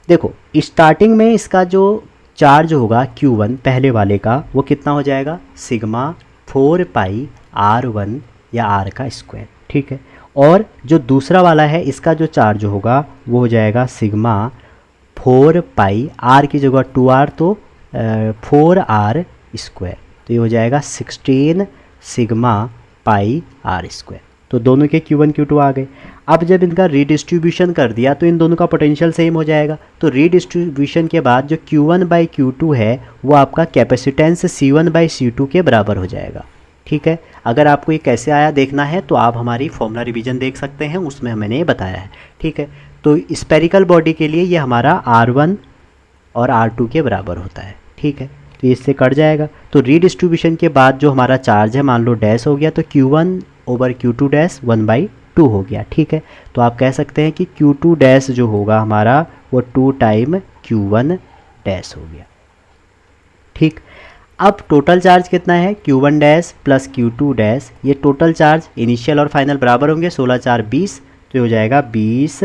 देखो स्टार्टिंग में इसका जो चार्ज होगा Q1 पहले वाले का, वो कितना हो जाएगा, सिग्मा 4 पाई R1 या R का स्क्वायर, ठीक है। और जो दूसरा वाला है इसका जो चार्ज होगा वो हो जाएगा सिग्मा 4 पाई, R की जगह 2R तो 4R स्क्वायर, तो ये हो जाएगा 16 सिग्मा पाई R स्क्वायर। तो दोनों के Q1 Q2 आ गए। अब जब इनका रीडिस्ट्रीब्यूशन कर दिया तो इन दोनों का पोटेंशियल सेम हो जाएगा। तो रीडिस्ट्रीब्यूशन के बाद जो Q1 बाई Q2 है वो आपका कैपेसिटेंस C1 बाई C2 के बराबर हो जाएगा, ठीक है। अगर आपको ये कैसे आया देखना है तो आप हमारी फॉर्मूला रिवीजन देख सकते हैं, उसमें मैंने ये बताया है, ठीक है। तो स्पेरिकल बॉडी के लिए ये हमारा R1 और R2 के बराबर होता है, ठीक है। तो इससे कट जाएगा। तो रीडिस्ट्रीब्यूशन के बाद जो हमारा चार्ज है, मान लो डैश हो गया, तो Q1 over Q2 dash 1/2 Q2 हो गया, ठीक है। तो आप कह सकते हैं कि Q2 डैश जो होगा हमारा वो 2 टाइम Q1 डैश हो गया, ठीक। अब टोटल चार्ज कितना है, Q1 dash plus Q2 dash, ये टोटल चार्ज इनिशियल और फाइनल बराबर होंगे, 16 4 20, तो ये हो जाएगा 20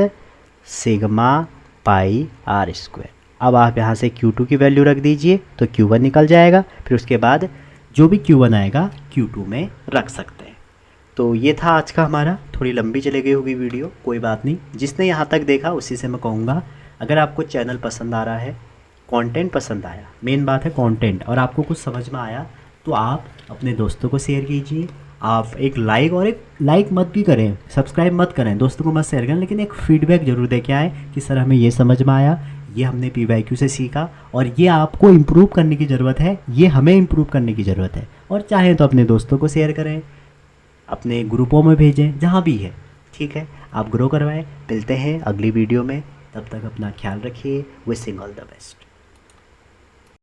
सिग्मा पाई आर स्क्वायर। अब आप यहाँ से Q2 की वैल्यू रख दीजिए तो Q1 निकल जाएगा, फिर उसके बाद जो भी Q1 आएगा Q2 में रख सकते हैं। तो ये था आज का हमारा, थोड़ी लंबी चली गई होगी वीडियो, कोई बात नहीं। जिसने यहाँ तक देखा उसी से मैं कहूँगा, अगर आपको चैनल पसंद आ रहा है, कंटेंट पसंद आया, मेन बात है कंटेंट, और आपको कुछ समझ में आया, तो आप अपने दोस्तों को शेयर कीजिए। आप एक लाइक, और एक लाइक मत भी करें, सब्सक्राइब मत करें, दोस्तों को मत शेयर करें, लेकिन एक फीडबैक ज़रूर दे के आए कि सर हमें ये समझ में आया, ये हमने PYQ से सीखा, और ये आपको इम्प्रूव करने की ज़रूरत है, ये हमें इम्प्रूव करने की ज़रूरत है। और चाहें तो अपने दोस्तों को शेयर करें, अपने ग्रुपों में भेजें, जहाँ भी है, ठीक है। आप ग्रो करवाएं। मिलते हैं अगली वीडियो में, तब तक अपना ख्याल रखिए। Wishing all the best.